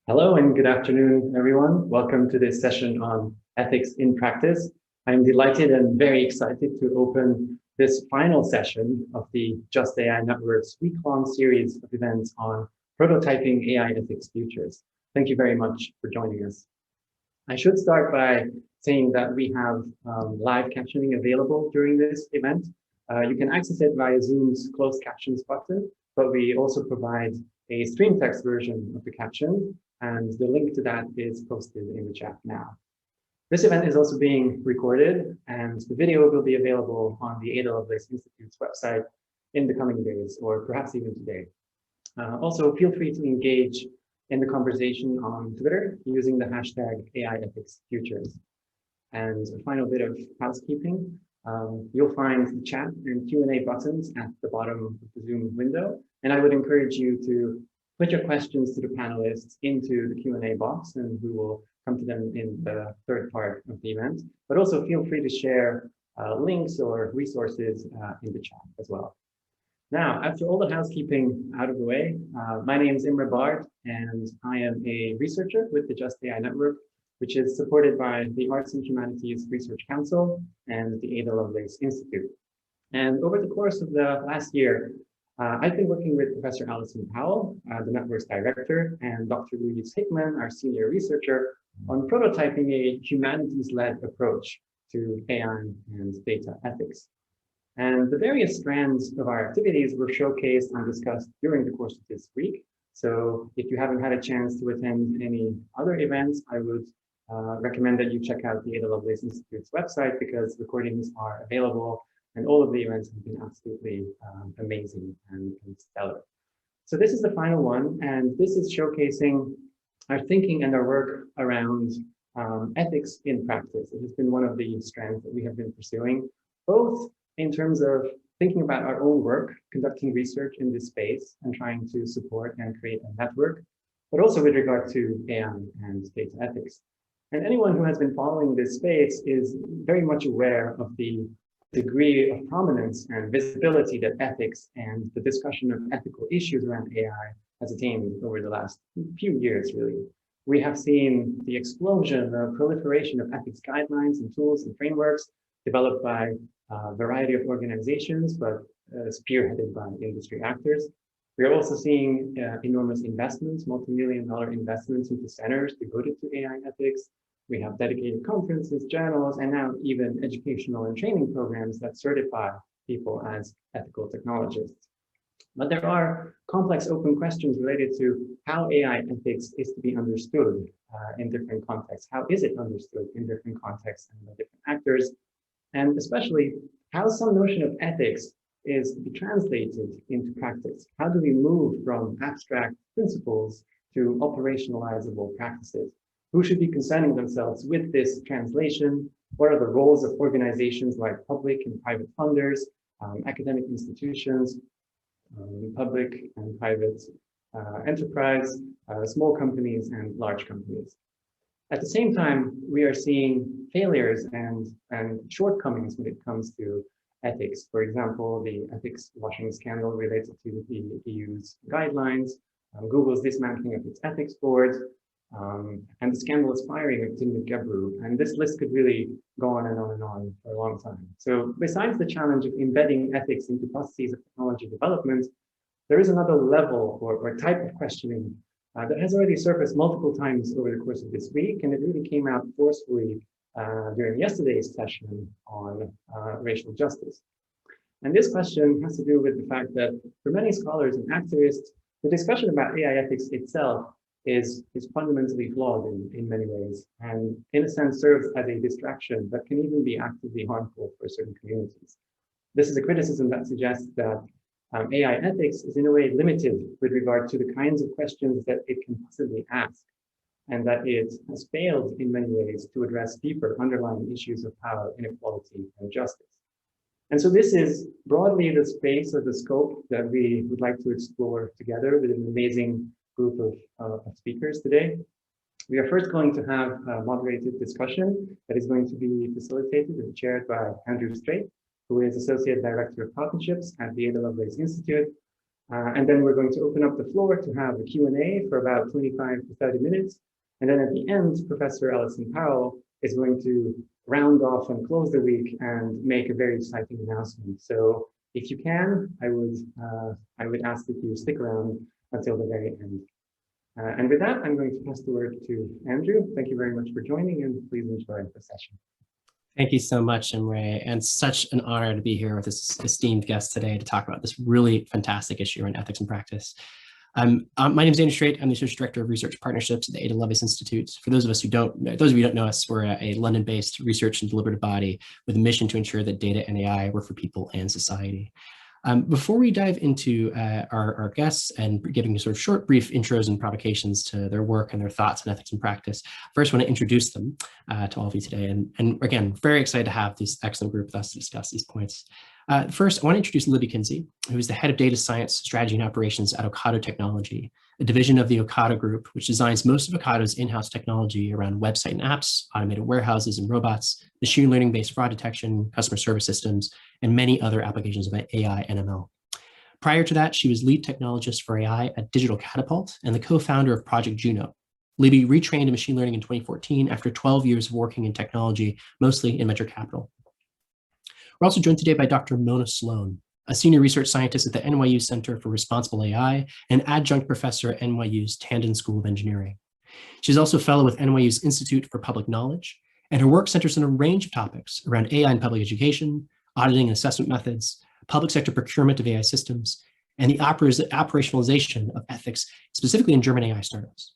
Hello and good afternoon, everyone. Welcome to this session on ethics in practice. I'm delighted and very excited to open this final session of the Just AI Network's week-long series of events on prototyping AI ethics futures. Thank you very much for joining us. I should start by saying that we have live captioning available during this event. You can access it via Zoom's closed captions button, but we also provide a stream text version of the caption, and the link to that is posted in the chat now. This event is also being recorded, and the video will be available on the Ada Lovelace Institute's website in the coming days, or perhaps even today. Also, feel free to engage in the conversation on Twitter using the hashtag AIEthicsFutures. And a final bit of housekeeping. You'll find the chat and Q&A buttons at the bottom of the Zoom window. And I would encourage you to put your questions to the panelists into the Q&A box, and we will come to them in the third part of the event. But also feel free to share links or resources in the chat as well. Now, after all the housekeeping out of the way, my name is Imre Bard, and I am a researcher with the Just AI Network, which is supported by the Arts and Humanities Research Council and the Ada Lovelace Institute. And over the course of the last year, I've been working with Professor Alison Powell, the network's director, and Dr. Louise Hickman, our senior researcher, on prototyping a humanities-led approach to AI and data ethics. And the various strands of our activities were showcased and discussed during the course of this week. So if you haven't had a chance to attend any other events, I would recommend that you check out the Ada Lovelace Institute's website, because recordings are available and all of the events have been absolutely amazing and stellar. So this is the final one, and this is showcasing our thinking and our work around ethics in practice. It has been one of the strands that we have been pursuing, both in terms of thinking about our own work, conducting research in this space and trying to support and create a network, but also with regard to AI and data ethics. And anyone who has been following this space is very much aware of the degree of prominence and visibility that ethics and the discussion of ethical issues around AI has attained over the last few years, really. We have seen the explosion, the proliferation of ethics guidelines and tools and frameworks developed by a variety of organizations, but spearheaded by industry actors. We are also seeing enormous investments, multi-million-dollar investments into centers devoted to AI ethics. We have dedicated conferences, journals, and now even educational and training programs that certify people as ethical technologists. But there are complex open questions related to how AI ethics is to be understood in different contexts. How is it understood in different contexts and by different actors? And especially how some notion of ethics is to be translated into practice. How do we move from abstract principles to operationalizable practices? Who should be concerning themselves with this translation? What are the roles of organizations like public and private funders, academic institutions, public and private enterprise, small companies and large companies? At the same time, we are seeing failures and shortcomings when it comes to ethics. For example, the ethics washing scandal related to the EU's guidelines, Google's dismantling of its ethics board, and the scandalous firing of Timnit Gebru. And this list could really go on and on and on for a long time. So besides the challenge of embedding ethics into processes of technology development, there is another level or type of questioning that has already surfaced multiple times over the course of this week, and it really came out forcefully during yesterday's session on racial justice. And this question has to do with the fact that for many scholars and activists, the discussion about AI ethics itself is fundamentally flawed in many ways, and in a sense serves as a distraction that can even be actively harmful for certain communities. This is a criticism that suggests that AI ethics is in a way limited with regard to the kinds of questions that it can possibly ask, and that it has failed in many ways to address deeper underlying issues of power, inequality, and justice. And so this is broadly the space or the scope that we would like to explore together with an amazing group of speakers today. We are first going to have a moderated discussion that is going to be facilitated and chaired by Andrew Straight, who is Associate Director of Partnerships at the Ada Lovelace Institute. And then we're going to open up the floor to have a Q&A for about 25 to 30 minutes. And then at the end, Professor Alison Powell is going to round off and close the week and make a very exciting announcement. So if you can, I would ask that you stick around until the very end. And with that, I'm going to pass the word to Andrew. Thank you very much for joining, and please enjoy the session. Thank you so much, Imre, and such an honor to be here with this esteemed guest today to talk about this really fantastic issue in ethics and practice. My name is Andrew Strait. I'm the Associate Director of Research Partnerships at the Ada Lovelace Institute. For those of you who don't know us, we're a London-based research and deliberative body with a mission to ensure that data and AI work for people and society. Before we dive into our guests and giving sort of short, brief intros and provocations to their work and their thoughts on ethics and practice, first I want to introduce them to all of you today. And again, very excited to have this excellent group with us to discuss these points. First, I want to introduce Libby Kinsey, who is the head of data science, strategy, and operations at Ocado Technology, a division of the Ocado Group, which designs most of Ocado's in-house technology around website and apps, automated warehouses and robots, machine learning-based fraud detection, customer service systems, and many other applications of AI and ML. Prior to that, she was lead technologist for AI at Digital Catapult and the co-founder of Project Juno. Libby retrained in machine learning in 2014 after 12 years of working in technology, mostly in venture capital. We're also joined today by Dr. Mona Sloan, a senior research scientist at the NYU Center for Responsible AI and adjunct professor at NYU's Tandon School of Engineering. She's also a fellow with NYU's Institute for Public Knowledge, and her work centers on a range of topics around AI in public education, auditing and assessment methods, public sector procurement of AI systems, and the operationalization of ethics, specifically in German AI startups.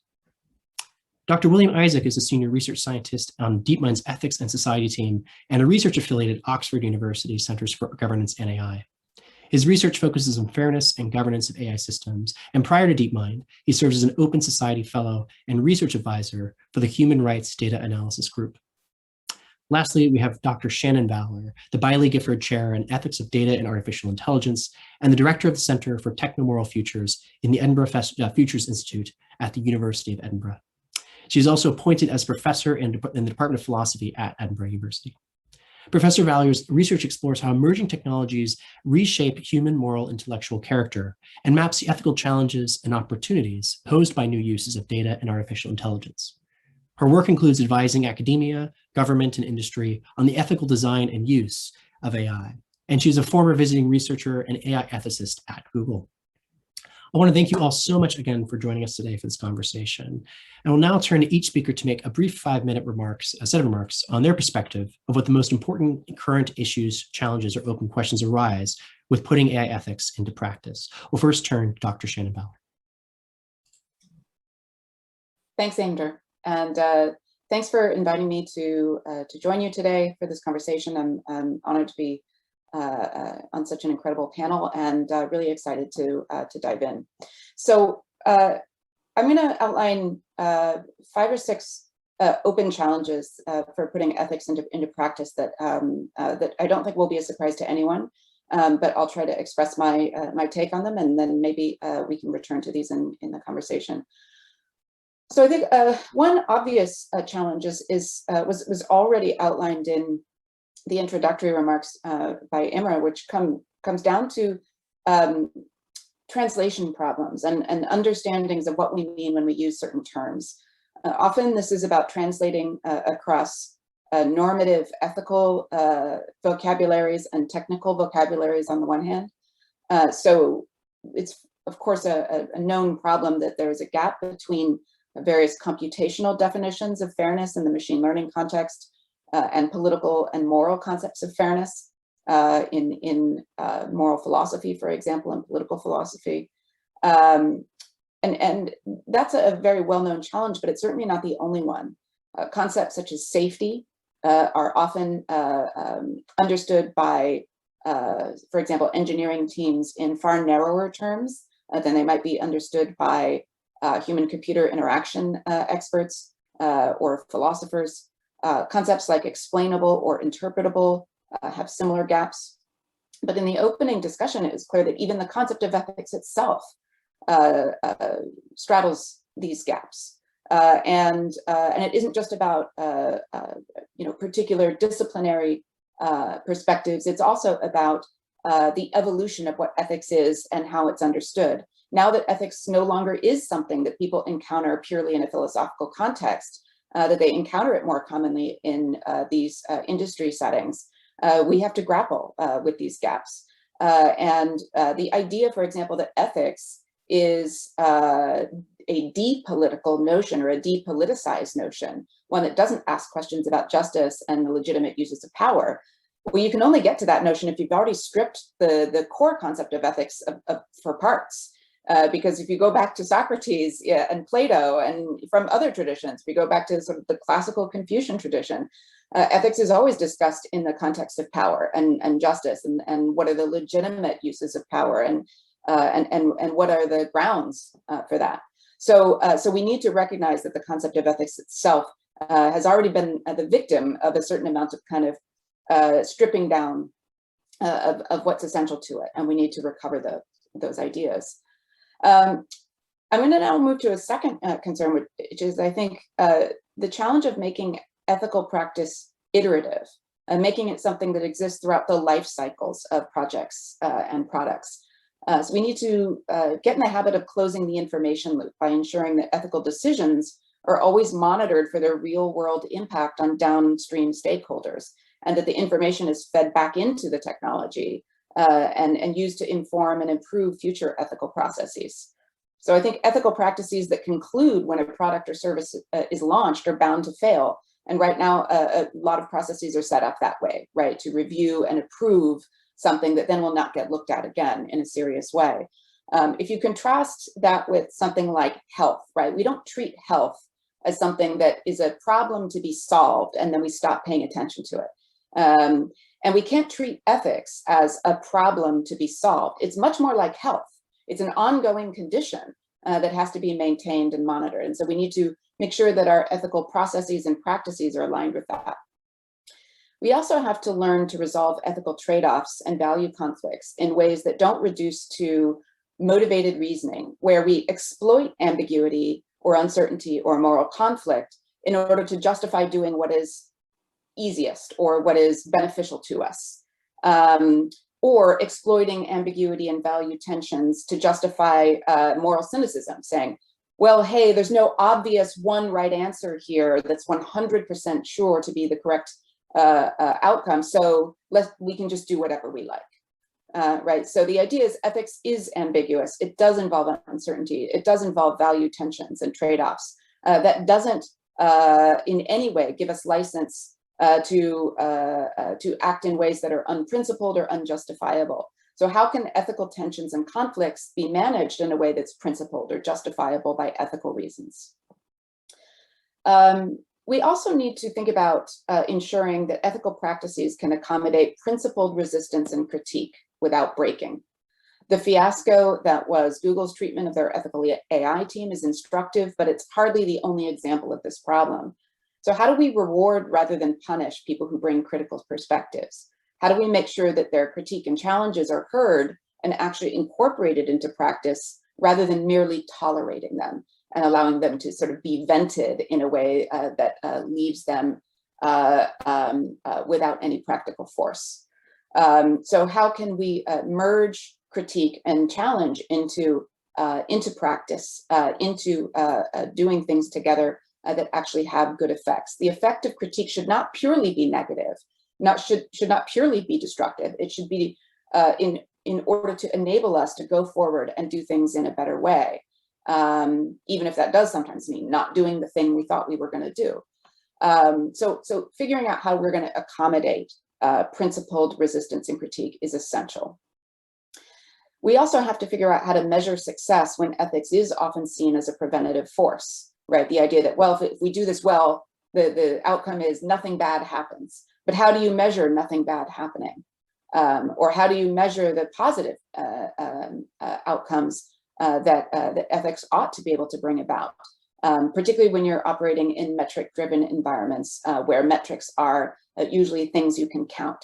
Dr. William Isaac is a senior research scientist on DeepMind's Ethics and Society team and a research affiliate at Oxford University Centers for Governance and AI. His research focuses on fairness and governance of AI systems, and prior to DeepMind, he serves as an Open Society Fellow and research advisor for the Human Rights Data Analysis Group. Lastly, we have Dr. Shannon Bowler, the Biley Gifford Chair in Ethics of Data and Artificial Intelligence, and the Director of the Center for Technomoral Futures in the Edinburgh Futures Institute at the University of Edinburgh. She's also appointed as professor in the Department of Philosophy at Edinburgh University. Professor Bowler's research explores how emerging technologies reshape human moral intellectual character and maps the ethical challenges and opportunities posed by new uses of data and artificial intelligence. Her work includes advising academia, government, and industry on the ethical design and use of AI. And she's a former visiting researcher and AI ethicist at Google. I want to thank you all so much again for joining us today for this conversation. And we'll now turn to each speaker to make a brief 5-minute set of remarks on their perspective of what the most important current issues, challenges, or open questions arise with putting AI ethics into practice. We'll first turn to Dr. Shannon Bowler. Thanks, Andrew. And thanks for inviting me to join you today for this conversation. I'm honored to be on such an incredible panel and really excited to dive in. So I'm going to outline 5 or 6 open challenges for putting ethics into practice that that I don't think will be a surprise to anyone, but I'll try to express my my take on them, and then maybe we can return to these in the conversation. So I think one obvious challenge was already outlined in the introductory remarks by Imre, which comes down to translation problems and understandings of what we mean when we use certain terms. Often this is about translating across normative ethical vocabularies and technical vocabularies on the one hand. So it's of course a known problem that there is a gap between various computational definitions of fairness in the machine learning context and political and moral concepts of fairness in moral philosophy, for example, and political philosophy. And that's a very well-known challenge, but it's certainly not the only one. Concepts such as safety are often understood by, for example, engineering teams in far narrower terms than they might be understood by human-computer interaction experts or philosophers. Concepts like explainable or interpretable have similar gaps. But in the opening discussion, it was clear that even the concept of ethics itself straddles these gaps. And it isn't just about particular disciplinary perspectives. It's also about the evolution of what ethics is and how it's understood. Now that ethics no longer is something that people encounter purely in a philosophical context, that they encounter it more commonly in these industry settings, we have to grapple with these gaps. And the idea, for example, that ethics is a depolitical notion or a depoliticized notion, one that doesn't ask questions about justice and the legitimate uses of power. Well, you can only get to that notion if you've already stripped the core concept of ethics for parts. Because if you go back to Socrates and Plato and from other traditions, if you go back to sort of the classical Confucian tradition, ethics is always discussed in the context of power and justice and what are the legitimate uses of power and what are the grounds for that. So we need to recognize that the concept of ethics itself has already been the victim of a certain amount of kind of stripping down of what's essential to it, and we need to recover those ideas. I'm going to now move to a second concern, which is, I think, the challenge of making ethical practice iterative and making it something that exists throughout the life cycles of projects and products. So we need to get in the habit of closing the information loop by ensuring that ethical decisions are always monitored for their real world impact on downstream stakeholders, and that the information is fed back into the technology and used to inform and improve future ethical processes. So I think ethical practices that conclude when a product or service is launched are bound to fail. And right now, a lot of processes are set up that way, right? To review and approve something that then will not get looked at again in a serious way. If you contrast that with something like health, right? We don't treat health as something that is a problem to be solved and then we stop paying attention to it. And we can't treat ethics as a problem to be solved. It's much more like health. It's an ongoing condition that has to be maintained and monitored. And so we need to make sure that our ethical processes and practices are aligned with that. We also have to learn to resolve ethical trade-offs and value conflicts in ways that don't reduce to motivated reasoning, where we exploit ambiguity or uncertainty or moral conflict in order to justify doing what is easiest or what is beneficial to us, or exploiting ambiguity and value tensions to justify moral cynicism, saying, well, hey, there's no obvious one right answer here that's 100% sure to be the correct outcome, so we can just do whatever we like, right? So the idea is ethics is ambiguous. It does involve uncertainty. It does involve value tensions and trade-offs. That doesn't in any way give us license to act in ways that are unprincipled or unjustifiable. So how can ethical tensions and conflicts be managed in a way that's principled or justifiable by ethical reasons? We also need to think about ensuring that ethical practices can accommodate principled resistance and critique without breaking. The fiasco that was Google's treatment of their ethical AI team is instructive, but it's hardly the only example of this problem. So how do we reward rather than punish people who bring critical perspectives? How do we make sure that their critique and challenges are heard and actually incorporated into practice rather than merely tolerating them and allowing them to sort of be vented in a way that leaves them without any practical force? So how can we merge critique and challenge into practice, into doing things together that actually have good effects? The effect of critique should not purely be negative, should not purely be destructive. It should be in order to enable us to go forward and do things in a better way, even if that does sometimes mean not doing the thing we thought we were going to do. So figuring out how we're going to accommodate principled resistance and critique is essential. We also have to figure out how to measure success when ethics is often seen as a preventative force, right? The idea that, well, if we do this well, the outcome is nothing bad happens. But how do you measure nothing bad happening? Or how do you measure the positive outcomes that ethics ought to be able to bring about, particularly when you're operating in metric-driven environments where metrics are usually things you can count.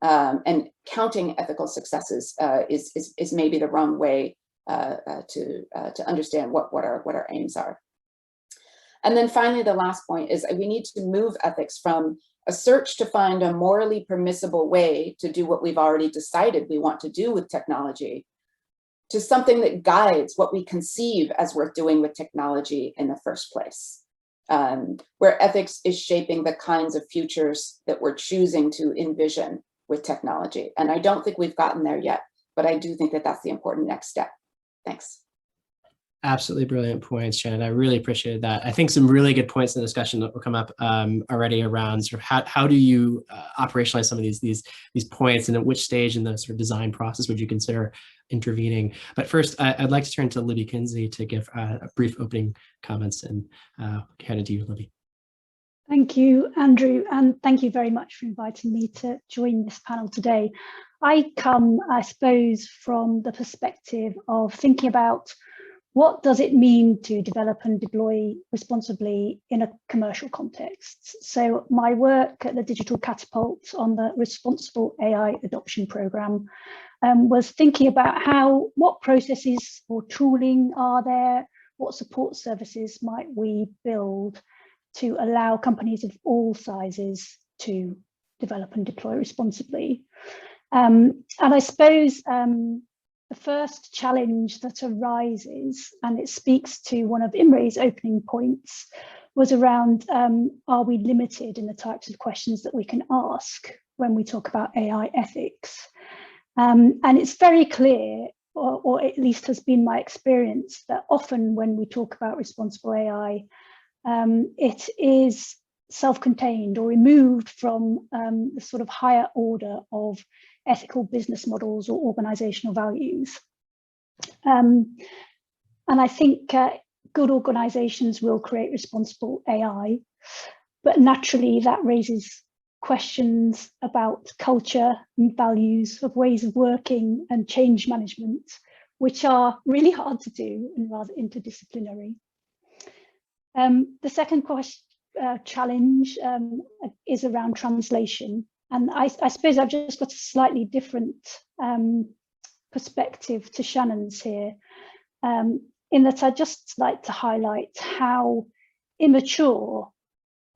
And counting ethical successes is maybe the wrong way to understand what our aims are. And then finally, the last point is we need to move ethics from a search to find a morally permissible way to do what we've already decided we want to do with technology, to something that guides what we conceive as worth doing with technology in the first place, where ethics is shaping the kinds of futures that we're choosing to envision with technology. And I don't think we've gotten there yet, but I do think that that's the important next step. Thanks. Absolutely brilliant points, Shannon. I really appreciated that. I think some really good points in the discussion that will come up already around sort of how do you operationalize some of these points, and at which stage in the sort of design process would you consider intervening? But first, I'd like to turn to Libby Kinsey to give a brief opening comments, and hand it to you, Libby. Thank you, Andrew, and thank you very much for inviting me to join this panel today. I come, I suppose, from the perspective of thinking about what does it mean to develop and deploy responsibly in a commercial context. So my work at the Digital Catapult on the Responsible AI Adoption Programme was thinking about what processes or tooling are there, what support services might we build to allow companies of all sizes to develop and deploy responsibly. And I suppose the first challenge that arises, and it speaks to one of Imre's opening points, was around are we limited in the types of questions that we can ask when we talk about AI ethics? And it's very clear, or at least has been my experience, that often when we talk about responsible AI, it is self-contained or removed from the sort of higher order of ethical business models or organizational values. And I think good organizations will create responsible AI, but naturally that raises questions about culture and values, of ways of working and change management, which are really hard to do and rather interdisciplinary. The second challenge is around translation. And I suppose I've just got a slightly different perspective to Shannon's here, in that I'd just like to highlight how immature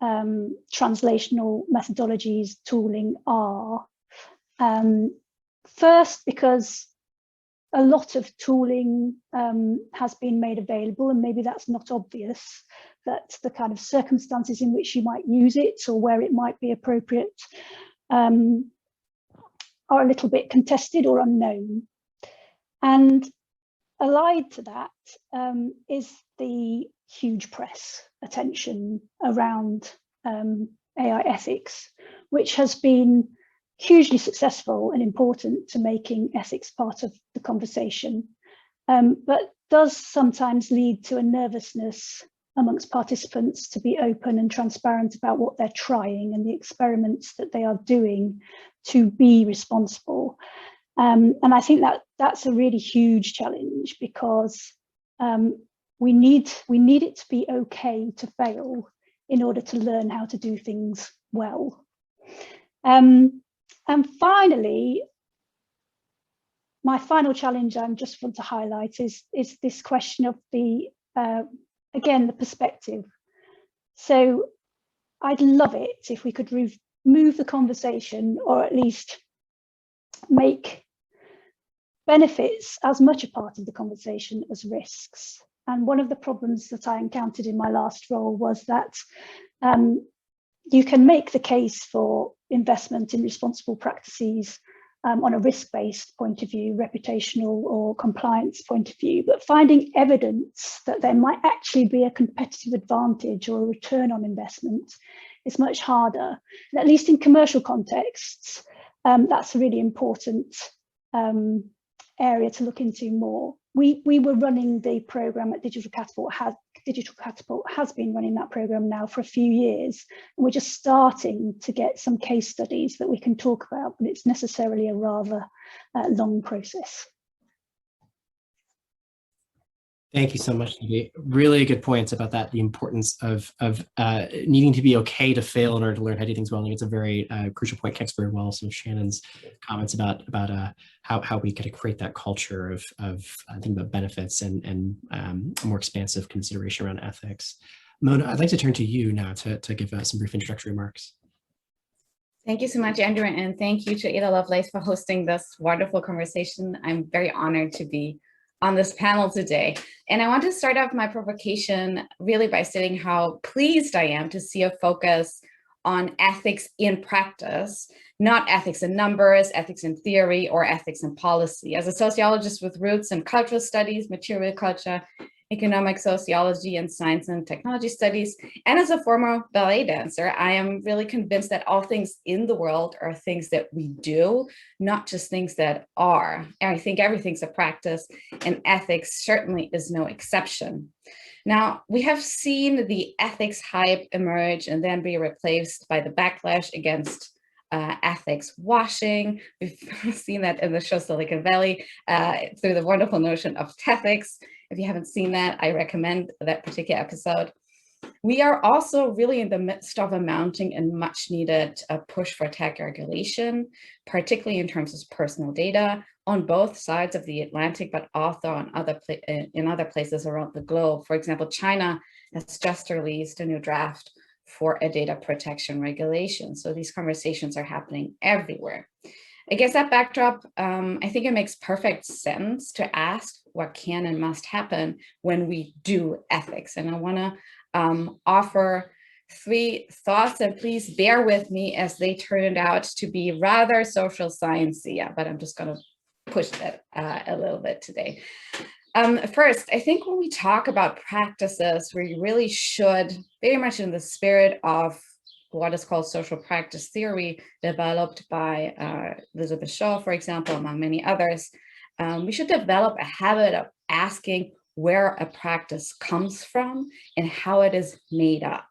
translational methodologies, tooling are. First, because a lot of tooling has been made available, and maybe that's not obvious, that the kind of circumstances in which you might use it or where it might be appropriate are a little bit contested or unknown. And allied to that is the huge press attention around AI ethics, which has been hugely successful and important to making ethics part of the conversation, but does sometimes lead to a nervousness amongst participants to be open and transparent about what they're trying and the experiments that they are doing to be responsible. And I think that that's a really huge challenge, because we need it to be okay to fail in order to learn how to do things well. And finally, my final challenge I just want to highlight is this question of the again, the perspective. So I'd love it if we could move the conversation, or at least make benefits as much a part of the conversation as risks. And one of the problems that I encountered in my last role was that you can make the case for investment in responsible practices on a risk-based point of view, reputational or compliance point of view, but finding evidence that there might actually be a competitive advantage or a return on investment is much harder. And at least in commercial contexts, that's a really important area to look into more. We were running the program at Digital Catapult. Digital Catapult has been running that program now for a few years, and we're just starting to get some case studies that we can talk about, but it's necessarily a rather long process. Thank you so much, Libby. Really good points about that, the importance of needing to be okay to fail in order to learn how to do things well. I think it's a very crucial point, connects very well some of Shannon's comments about how we could create that culture of I think about benefits and a more expansive consideration around ethics. Mona, I'd like to turn to you now to give some brief introductory remarks. Thank you so much, Andrew, and thank you to Ada Lovelace for hosting this wonderful conversation. I'm very honored to be on this panel today. And I want to start off my provocation really by stating how pleased I am to see a focus on ethics in practice, not ethics in numbers, ethics in theory, or ethics in policy. As a sociologist with roots in cultural studies, material culture, economic sociology, and science and technology studies, and as a former ballet dancer, I am really convinced that all things in the world are things that we do, not just things that are. And I think everything's a practice, and ethics certainly is no exception. Now, we have seen the ethics hype emerge and then be replaced by the backlash against ethics washing. We've seen that in the show Silicon Valley through the wonderful notion of tethics. If you haven't seen that, I recommend that particular episode. We are also really in the midst of a mounting and much needed push for tech regulation, particularly in terms of personal data on both sides of the Atlantic, but also on in other places around the globe. For example, China has just released a new draft for a data protection regulation. So these conversations are happening everywhere. Against that backdrop, I think it makes perfect sense to ask what can and must happen when we do ethics. And I want to offer 3 thoughts, and please bear with me as they turned out to be rather social sciencey, but I'm just going to push that a little bit today. First, I think when we talk about practices, we really should, very much in the spirit of what is called social practice theory, developed by Elizabeth Shaw, for example, among many others, we should develop a habit of asking where a practice comes from and how it is made up.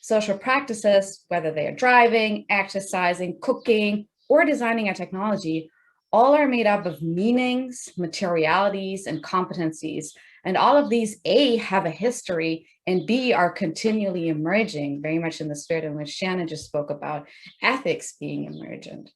Social practices, whether they are driving, exercising, cooking, or designing a technology, all are made up of meanings, materialities, and competencies. And all of these, A, have a history, and B, are continually emerging, very much in the spirit in which Shannon just spoke about ethics being emergent.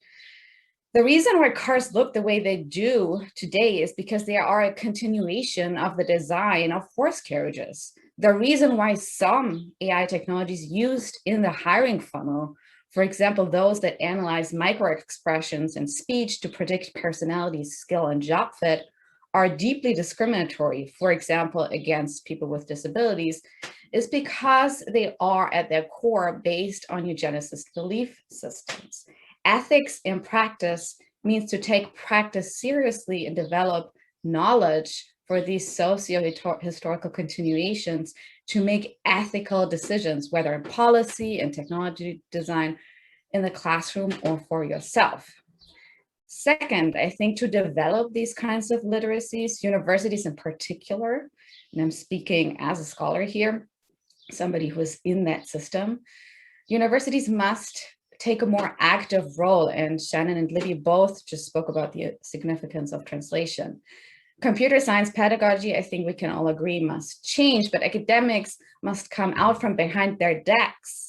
The reason why cars look the way they do today is because they are a continuation of the design of horse carriages. The reason why some AI technologies used in the hiring funnel, for example, those that analyze microexpressions in speech to predict personality, skill, and job fit, are deeply discriminatory, for example, against people with disabilities, is because they are at their core based on eugenicist belief systems. Ethics in practice means to take practice seriously and develop knowledge for these socio-historical continuations to make ethical decisions, whether in policy and technology design, in the classroom, or for yourself. Second, I think to develop these kinds of literacies, universities in particular, and I'm speaking as a scholar here, somebody who is in that system, universities must take a more active role, and Shannon and Libby both just spoke about the significance of translation. Computer science pedagogy, I think we can all agree, must change, but academics must come out from behind their desks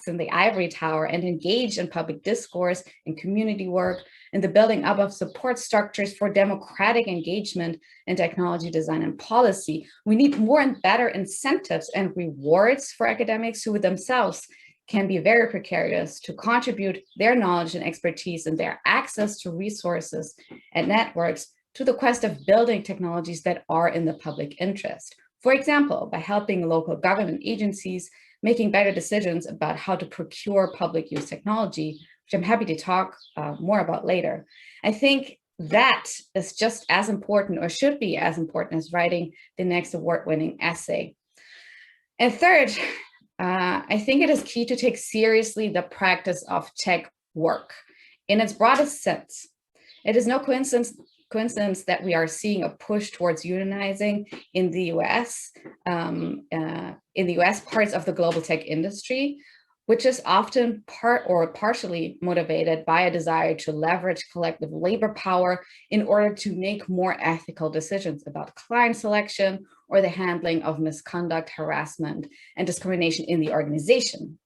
in the ivory tower and engage in public discourse and community work and the building up of support structures for democratic engagement in technology design and policy. We need more and better incentives and rewards for academics who themselves can be very precarious to contribute their knowledge and expertise and their access to resources and networks to the quest of building technologies that are in the public interest. For example, by helping local government agencies making better decisions about how to procure public use technology, which I'm happy to talk more about later. I think that is just as important, or should be as important, as writing the next award-winning essay. And third, I think it is key to take seriously the practice of tech work in its broadest sense. It is no coincidence that we are seeing a push towards unionizing in the US, parts of the global tech industry, which is often partially motivated by a desire to leverage collective labor power in order to make more ethical decisions about client selection or the handling of misconduct, harassment, and discrimination in the organization.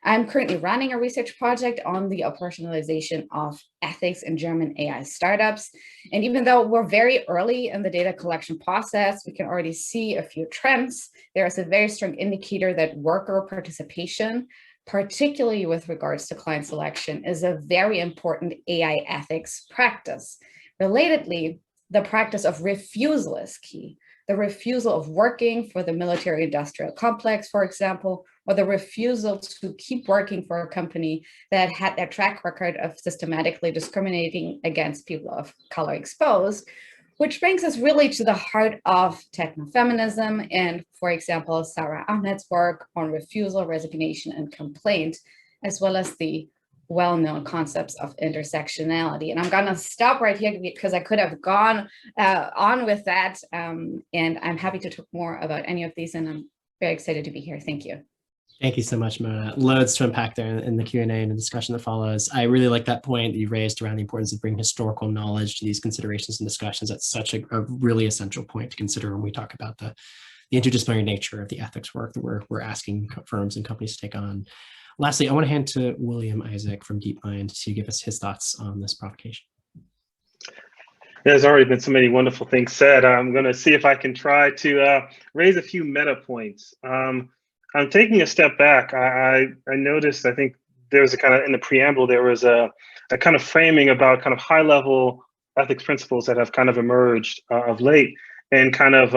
I'm currently running a research project on the operationalization of ethics in German AI startups. And even though we're very early in the data collection process, we can already see a few trends. There is a very strong indicator that worker participation particularly with regards to client selection, is a very important AI ethics practice. Relatedly, the practice of refusal is key. The refusal of working for the military-industrial complex, for example, or the refusal to keep working for a company that had their track record of systematically discriminating against people of color exposed, which brings us really to the heart of technofeminism and, for example, Sarah Ahmed's work on refusal, resignation, and complaint, as well as the well-known concepts of intersectionality. And I'm gonna stop right here because I could have gone on with that. And I'm happy to talk more about any of these, and I'm very excited to be here. Thank you. Thank you so much, Mona. Loads to unpack there in the Q&A and the discussion that follows. I really like that point that you raised around the importance of bringing historical knowledge to these considerations and discussions. That's such a really essential point to consider when we talk about the interdisciplinary nature of the ethics work that we're asking firms and companies to take on. Lastly, I want to hand to William Isaac from DeepMind to give us his thoughts on this provocation. There's already been so many wonderful things said. I'm going to see if I can try to raise a few meta points. I'm taking a step back. I noticed, I think there was a kind of, in the preamble, there was a kind of framing about kind of high level ethics principles that have kind of emerged of late, and kind of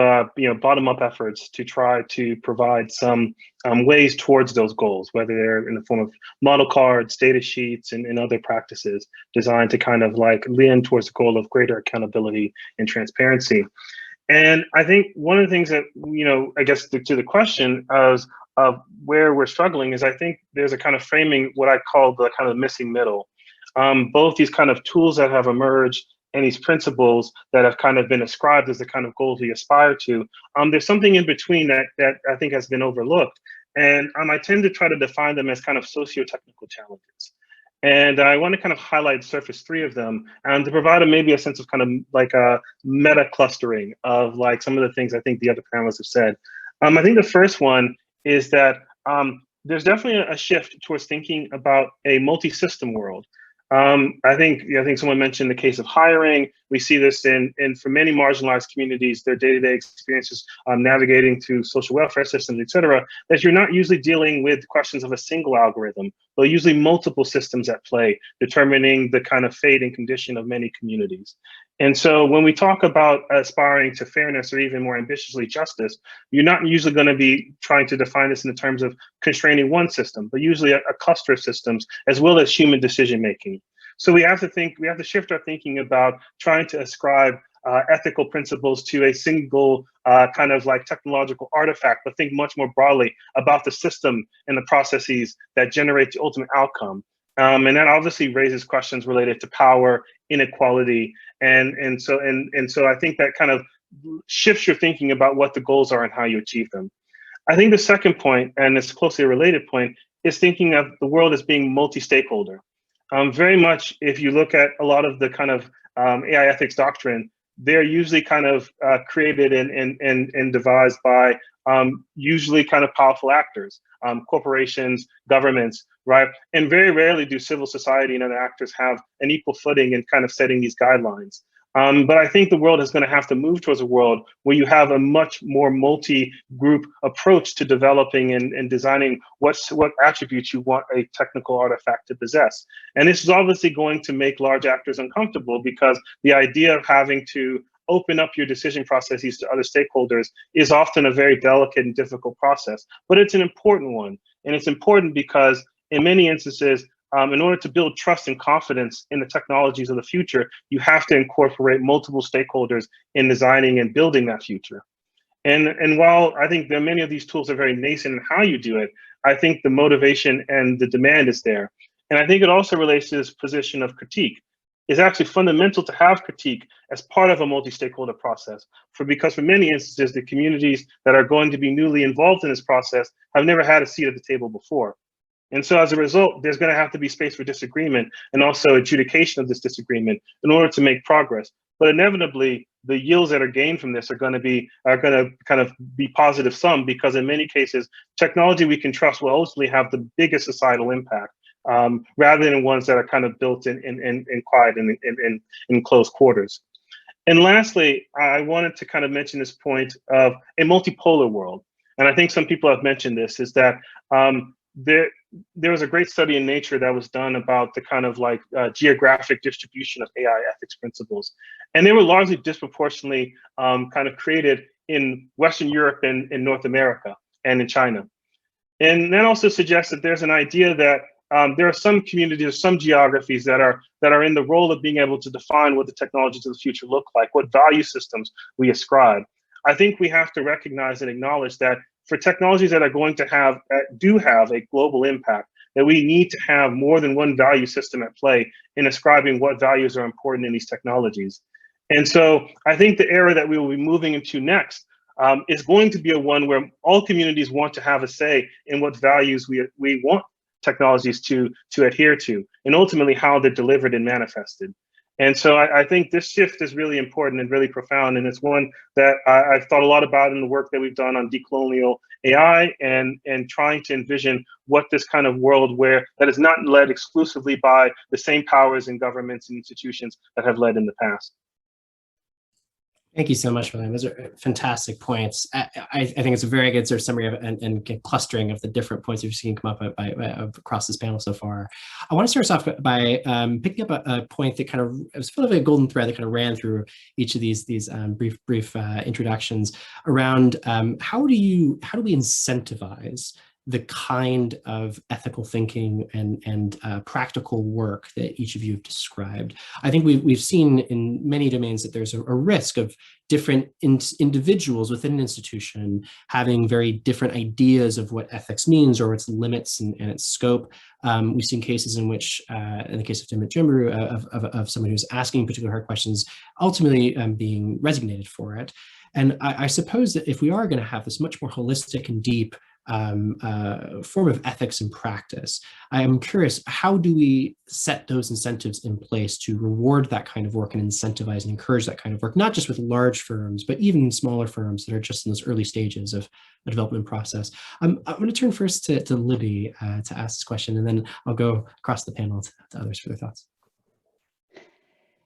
bottom up efforts to try to provide some ways towards those goals, whether they're in the form of model cards, data sheets, and other practices designed to kind of like lean towards the goal of greater accountability and transparency. And I think one of the things that, I guess to the question of where we're struggling is, I think there's a kind of framing, what I call the kind of missing middle. Both these kind of tools that have emerged and these principles that have kind of been ascribed as the kind of goals we aspire to, there's something in between that I think has been overlooked. And I tend to try to define them as kind of socio-technical challenges. And I want to kind of highlight surface three of them, and to provide maybe a sense of kind of like a meta clustering of like some of the things I think the other panelists have said. I think the first one is that there's definitely a shift towards thinking about a multi-system world. I think someone mentioned the case of hiring. We see this in for many marginalized communities, their day-to-day experiences navigating through social welfare systems, et cetera, that you're not usually dealing with questions of a single algorithm, but usually multiple systems at play, determining the kind of fate and condition of many communities. And so when we talk about aspiring to fairness or even more ambitiously justice, you're not usually going to be trying to define this in the terms of constraining one system, but usually a cluster of systems, as well as human decision making. So we have to shift our thinking about trying to ascribe ethical principles to a single kind of like technological artifact, but think much more broadly about the system and the processes that generate the ultimate outcome. And that obviously raises questions related to power, inequality, and so I think that kind of shifts your thinking about what the goals are and how you achieve them. I think the second point, and this closely related point, is thinking of the world as being multi-stakeholder. Very much, if you look at a lot of the kind of AI ethics doctrine, they're usually kind of created and devised by usually kind of powerful actors, corporations, governments, right? And very rarely do civil society and other actors have an equal footing in kind of setting these guidelines. But I think the world is going to have to move towards a world where you have a much more multi-group approach to developing and designing what attributes you want a technical artifact to possess. And this is obviously going to make large actors uncomfortable, because the idea of having to open up your decision processes to other stakeholders is often a very delicate and difficult process, but it's an important one. And it's important because in many instances, in order to build trust and confidence in the technologies of the future, you have to incorporate multiple stakeholders in designing and building that future. And while I think there are many of these tools are very nascent in how you do it, I think the motivation and the demand is there. And I think it also relates to this position of critique. It's actually fundamental to have critique as part of a multi-stakeholder process, because for many instances, the communities that are going to be newly involved in this process have never had a seat at the table before. And so as a result, there's going to have to be space for disagreement and also adjudication of this disagreement in order to make progress. But inevitably, the yields that are gained from this are going to kind of be positive sum, because in many cases, technology we can trust will ultimately have the biggest societal impact, rather than ones that are kind of built in quiet and in close quarters. And lastly, I wanted to kind of mention this point of a multipolar world. And I think some people have mentioned this, is that there was a great study in Nature that was done about the kind of like geographic distribution of AI ethics principles. And they were largely disproportionately kind of created in Western Europe and in North America and in China. And that also suggests that there's an idea that there are some communities or some geographies that are in the role of being able to define what the technologies of the future look like, what value systems we ascribe. I think we have to recognize and acknowledge that for technologies that are going to do have a global impact, that we need to have more than one value system at play in ascribing what values are important in these technologies. And so I think the era that we will be moving into next is going to be a one where all communities want to have a say in what values we want technologies to adhere to, and ultimately how they're delivered and manifested. And so I think this shift is really important and really profound, and it's one that I've thought a lot about in the work that we've done on decolonial AI and trying to envision what this kind of world that is not led exclusively by the same powers and governments and institutions that have led in the past. Thank you so much, William. Those are fantastic points. I think it's a very good sort of summary of and clustering of the different points you've seen come up across this panel so far. I want to start us off by picking up a point that kind of was sort of a golden thread that kind of ran through each of these brief introductions around how do we incentivize the kind of ethical thinking and practical work that each of you have described. I think we've seen in many domains that there's a risk of different individuals within an institution having very different ideas of what ethics means or its limits and its scope. We've seen cases in which, in the case of Dimit Jimru, of someone who's asking particular hard questions, ultimately being resignated for it. And I suppose that if we are going to have this much more holistic and deep form of ethics and practice, I am curious, how do we set those incentives in place to reward that kind of work and incentivize and encourage that kind of work, not just with large firms, but even smaller firms that are just in those early stages of the development process? I'm going to turn first to Libby to ask this question, and then I'll go across the panel to others for their thoughts.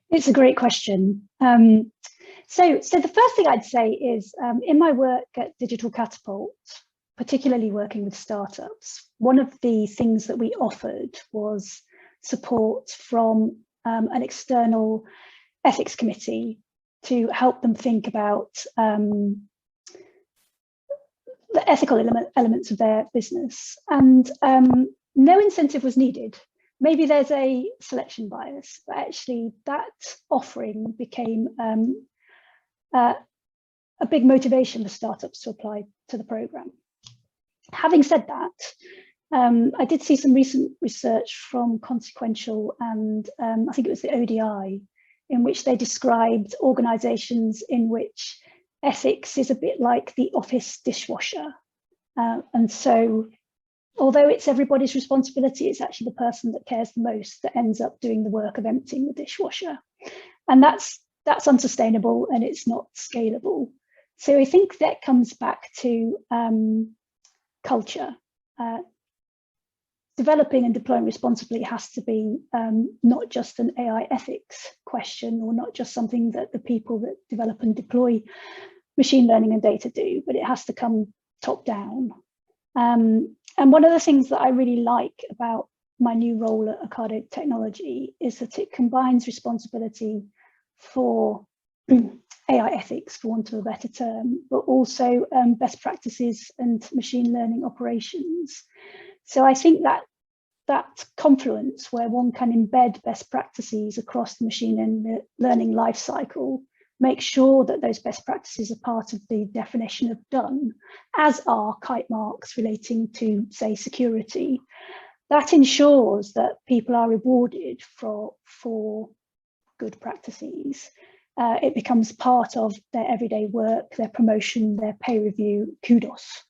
It's a great question. So the first thing I'd say is in my work at Digital Catapult, particularly working with startups, one of the things that we offered was support from an external ethics committee to help them think about the ethical elements of their business. And no incentive was needed. Maybe there's a selection bias, but actually that offering became a big motivation for startups to apply to the program. Having said that, I did see some recent research from Consequential and I think it was the ODI, in which they described organizations in which ethics is a bit like the office dishwasher. And so, although it's everybody's responsibility, it's actually the person that cares the most that ends up doing the work of emptying the dishwasher. And that's unsustainable and it's not scalable. So I think that comes back to culture. Developing and deploying responsibly has to be not just an AI ethics question, or not just something that the people that develop and deploy machine learning and data do, but it has to come top down. And one of the things that I really like about my new role at Ocado Technology is that it combines responsibility for AI ethics, for want of a better term, but also best practices and machine learning operations. So I think that confluence where one can embed best practices across the machine learning life cycle, make sure that those best practices are part of the definition of done, as are kite marks relating to, say, security. That ensures that people are rewarded for good practices. It becomes part of their everyday work, their promotion, their pay review. Kudos.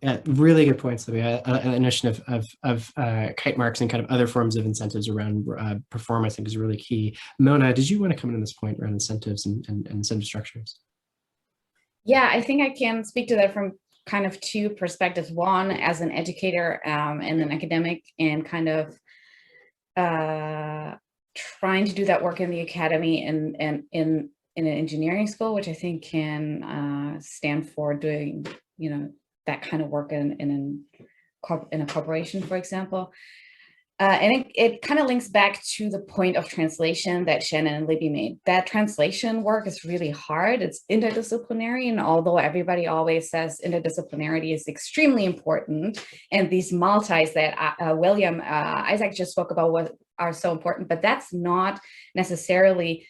Yeah, really good points, Libby. An notion of kite marks and kind of other forms of incentives around performance, I think, is really key. Mona, did you want to come in on this point around incentives and incentive structures? Yeah, I think I can speak to that from kind of two perspectives. One, as an educator and an academic, and kind of trying to do that work in the academy and in an engineering school, which I think can stand for doing, that kind of work in a corporation, for example. And it kind of links back to the point of translation that Shannon and Libby made. That translation work is really hard. It's interdisciplinary. And although everybody always says interdisciplinarity is extremely important, and these multis that William Isaac just spoke about are so important, but that's not necessarily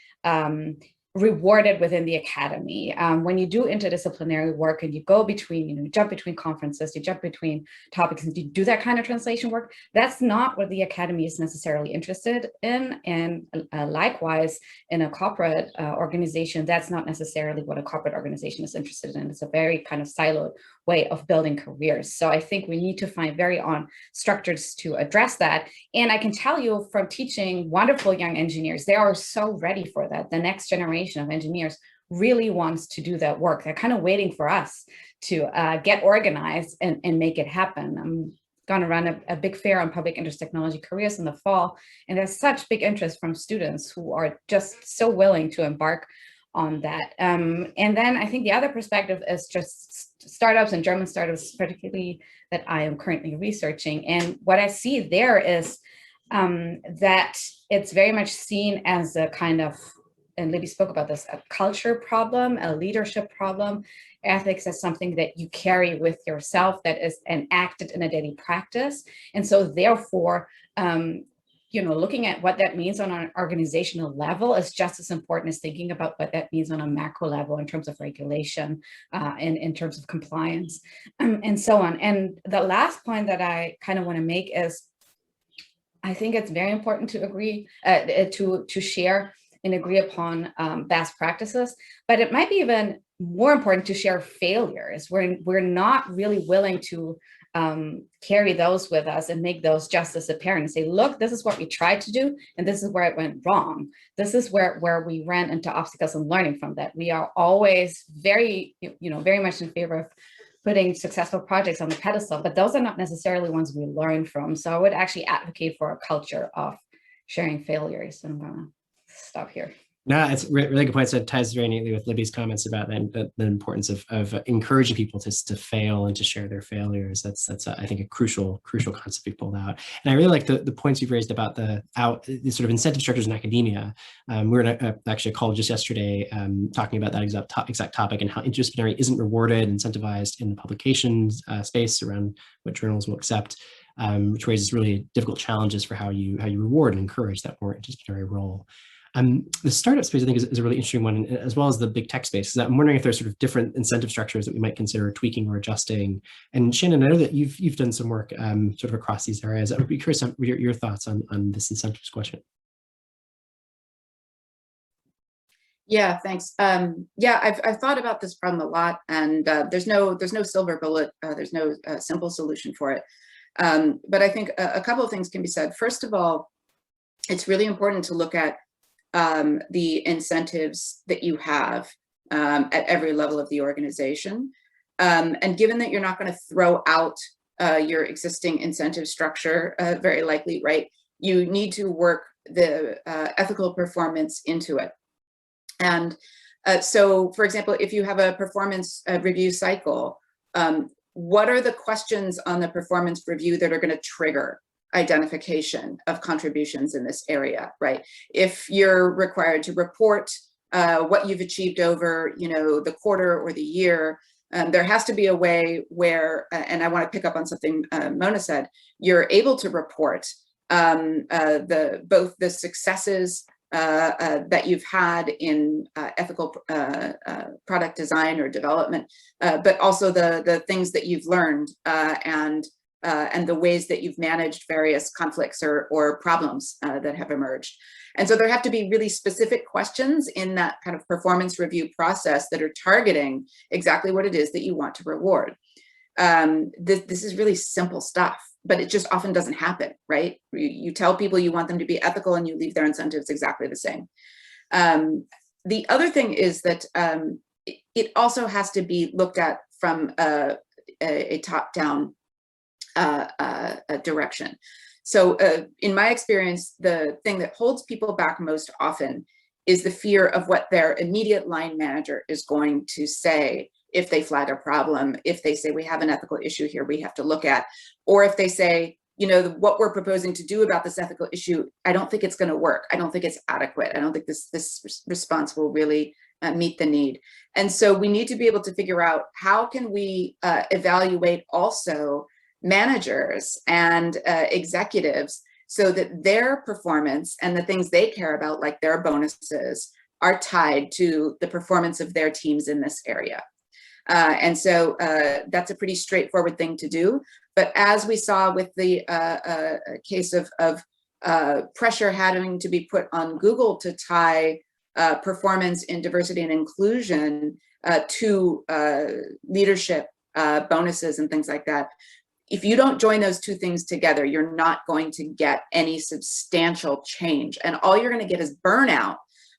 rewarded within the academy. When you do interdisciplinary work and you go between, you jump between conferences, you jump between topics, and you do that kind of translation work, that's not what the academy is necessarily interested in. And likewise, in a corporate organization, that's not necessarily what a corporate organization is interested in. It's a very kind of siloed way of building careers. So I think we need to find very on structures to address that. And I can tell you from teaching wonderful young engineers, they are so ready for that. The next generation of engineers really wants to do that work. They're kind of waiting for us to get organized and make it happen. I'm going to run a big fair on public interest technology careers in the fall. And there's such big interest from students who are just so willing to embark on that. And then I think the other perspective is just startups and German startups, particularly that I am currently researching. And what I see there is that it's very much seen as a kind of, and Libby spoke about this, a culture problem, a leadership problem. Ethics is something that you carry with yourself that is enacted in a daily practice. And so therefore, looking at what that means on an organizational level is just as important as thinking about what that means on a macro level in terms of regulation and in terms of compliance and so on. And the last point that I kind of want to make is, I think it's very important to agree, to share and agree upon best practices, but it might be even more important to share failures. We're not really willing to carry those with us and make those just as apparent and say, look, this is what we tried to do, and this is where it went wrong. This is where we ran into obstacles and learning from that. We are always very much in favor of putting successful projects on the pedestal, but those are not necessarily ones we learn from. So I would actually advocate for a culture of sharing failures. And I'm gonna stop here. No, it's really good point. So it ties very neatly with Libby's comments about the importance of encouraging people to fail and to share their failures. That's I think a crucial concept we pulled out. And I really like the points you've raised about the sort of incentive structures in academia. We were actually a call just yesterday talking about that exact topic and how interdisciplinary isn't rewarded, incentivized in the publications space around what journals will accept, which raises really difficult challenges for how you reward and encourage that more interdisciplinary role. The startup space, I think, is a really interesting one, as well as the big tech space. I'm wondering if there's sort of different incentive structures that we might consider tweaking or adjusting. And Shannon, I know that you've done some work sort of across these areas. I would be curious on your thoughts on this incentives question. Yeah, thanks. I've thought about this problem a lot, and there's no silver bullet. There's no simple solution for it. But I think a couple of things can be said. First of all, it's really important to look at the incentives that you have at every level of the organization. And given that you're not going to throw out your existing incentive structure, very likely, right, you need to work the ethical performance into it. And so, for example, if you have a performance review cycle, what are the questions on the performance review that are going to trigger identification of contributions in this area, right? If you're required to report what you've achieved over, the quarter or the year, there has to be a way where, and I want to pick up on something Mona said, you're able to report both the successes that you've had in ethical product design or development, but also the things that you've learned and the ways that you've managed various conflicts or problems that have emerged. And so there have to be really specific questions in that kind of performance review process that are targeting exactly what it is that you want to reward. This is really simple stuff, but it just often doesn't happen, right? You tell people you want them to be ethical and you leave their incentives exactly the same. The other thing is that it also has to be looked at from a top-down direction. So in my experience, the thing that holds people back most often is the fear of what their immediate line manager is going to say if they flag a problem, if they say we have an ethical issue here we have to look at, or if they say, you know, what we're proposing to do about this ethical issue, I don't think it's going to work. I don't think it's adequate. I don't think this response will really meet the need. And so we need to be able to figure out how can we evaluate also managers and executives so that their performance and the things they care about, like their bonuses, are tied to the performance of their teams in this area. And so that's a pretty straightforward thing to do. But as we saw with the case of pressure having to be put on Google to tie performance in diversity and inclusion to leadership bonuses and things like that, if you don't join those two things together, you're not going to get any substantial change. And all you're going to get is burnout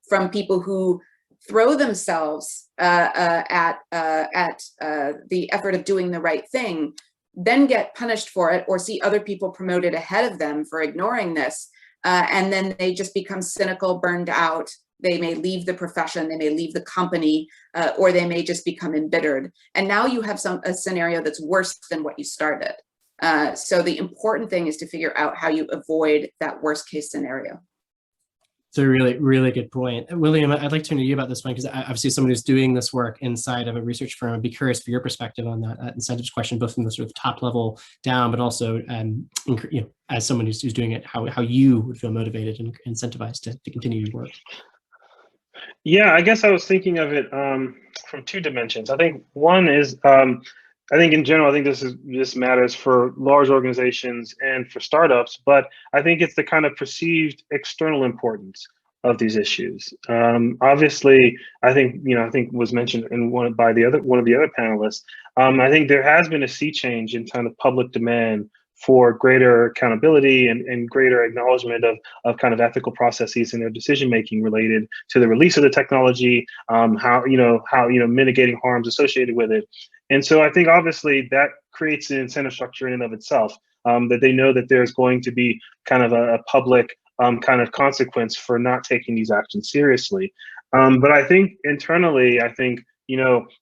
from people who throw themselves at the effort of doing the right thing, then get punished for it or see other people promoted ahead of them for ignoring this. And then they just become cynical, burned out. They may leave the profession, they may leave the company, or they may just become embittered. And now you have a scenario that's worse than what you started. So the important thing is to figure out how you avoid that worst case scenario. It's a really, really good point. William, I'd like to turn to you about this one, because obviously someone who's doing this work inside of a research firm, I'd be curious for your perspective on that incentives question, both from the sort of top level down, but also you know, as someone who's doing it, how you would feel motivated and incentivized to continue your work. Yeah, I guess I was thinking of it from two dimensions. I think one is, I think in general, I think this matters for large organizations and for startups, but I think it's the kind of perceived external importance of these issues. Obviously, I think was mentioned in one of the other panelists. I think there has been a sea change in kind of public demand for greater accountability and greater acknowledgement of kind of ethical processes in their decision making related to the release of the technology, how mitigating harms associated with it. And so I think obviously that creates an incentive structure in and of itself, that they know that there's going to be kind of a public kind of consequence for not taking these actions seriously. But I think internally,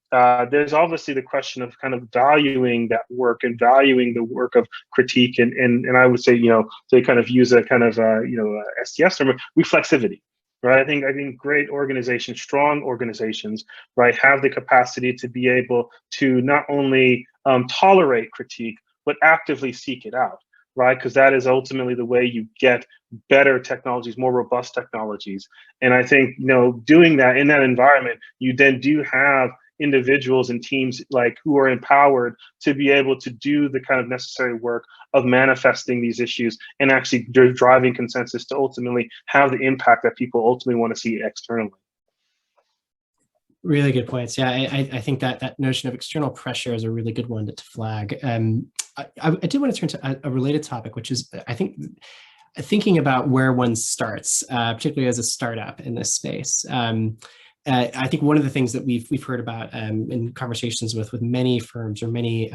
there's obviously the question of kind of valuing that work and valuing the work of critique, and I would say, to kind of use a kind of STS term, reflexivity. Right. I think great organizations, strong organizations, right, have the capacity to be able to not only tolerate critique, but actively seek it out. Right. Because that is ultimately the way you get better technologies, more robust technologies. And I think, doing that in that environment, you then do have individuals and teams who are empowered to be able to do the kind of necessary work of manifesting these issues and actually driving consensus to ultimately have the impact that people ultimately want to see externally. Really good points. Yeah, I think that notion of external pressure is a really good one to flag. I did want to turn to a related topic, which is, I think, thinking about where one starts, particularly as a startup in this space. I think one of the things that we've heard about in conversations with many firms or many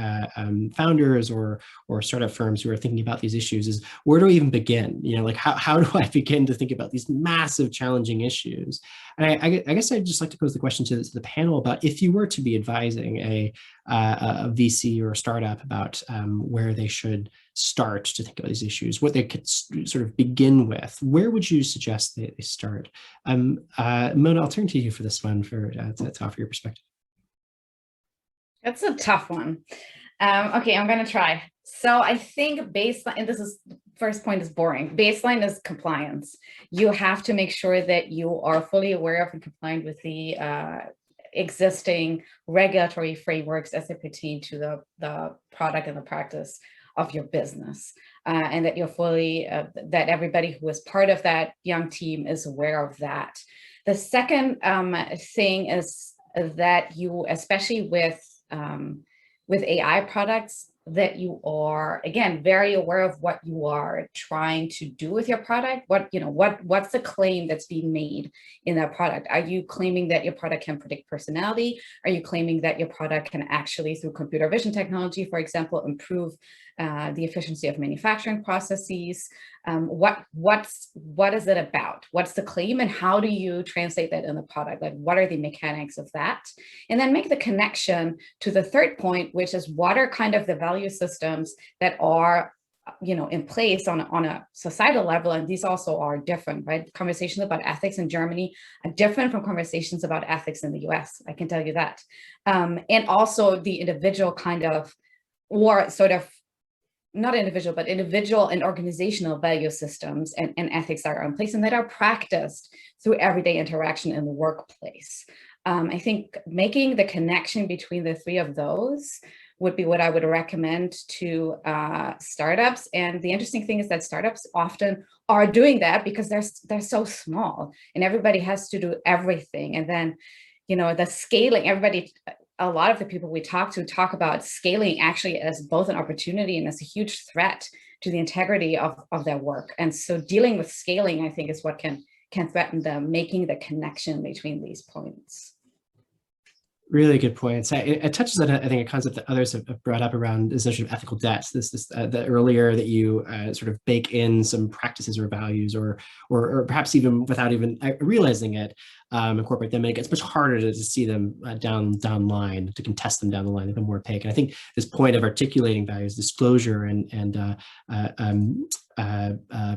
founders or startup firms who are thinking about these issues is, where do I even begin? How do I begin to think about these massive, challenging issues? And I guess I'd just like to pose the question to the panel about, if you were to be advising a VC or a startup about where they should start to think about these issues, what they could sort of begin with, where would you suggest they start? Mona, I'll turn to you for this one to offer your perspective. That's a tough one. Okay, I'm going to try. So I think baseline, and first point is boring. Baseline is compliance. You have to make sure that you are fully aware of and compliant with the existing regulatory frameworks as they pertain to the product and the practice of your business, and that you're fully, that everybody who is part of that young team is aware of that. The second thing is that you, especially with AI products, that you are, again, very aware of what you are trying to do with your product. What's the claim that's being made in that product? Are you claiming that your product can predict personality? Are you claiming that your product can actually, through computer vision technology, for example, improve the efficiency of manufacturing processes. What is it about? What's the claim, and how do you translate that in the product? Like, what are the mechanics of that? And then make the connection to the third point, which is what are kind of the value systems that are in place on a societal level, and these also are different, right? Conversations about ethics in Germany are different from conversations about ethics in the US, I can tell you that. And also the individual kind of, or sort of, not individual, but individual and organizational value systems and ethics that are in place and that are practiced through everyday interaction in the workplace. I think making the connection between the three of those would be what I would recommend to startups. And the interesting thing is that startups often are doing that because they're so small and everybody has to do everything. And then, the scaling, a lot of the people we talk about scaling actually as both an opportunity and as a huge threat to the integrity of their work. And so dealing with scaling, I think, is what can threaten them, making the connection between these points. Really good points. It touches on, I think, a concept that others have brought up around this notion of ethical debts. The earlier that you sort of bake in some practices or values, or perhaps even without even realizing it, incorporate them, and it gets much harder to see them down line, to contest them down the line, even more opaque. And I think this point of articulating values, disclosure, and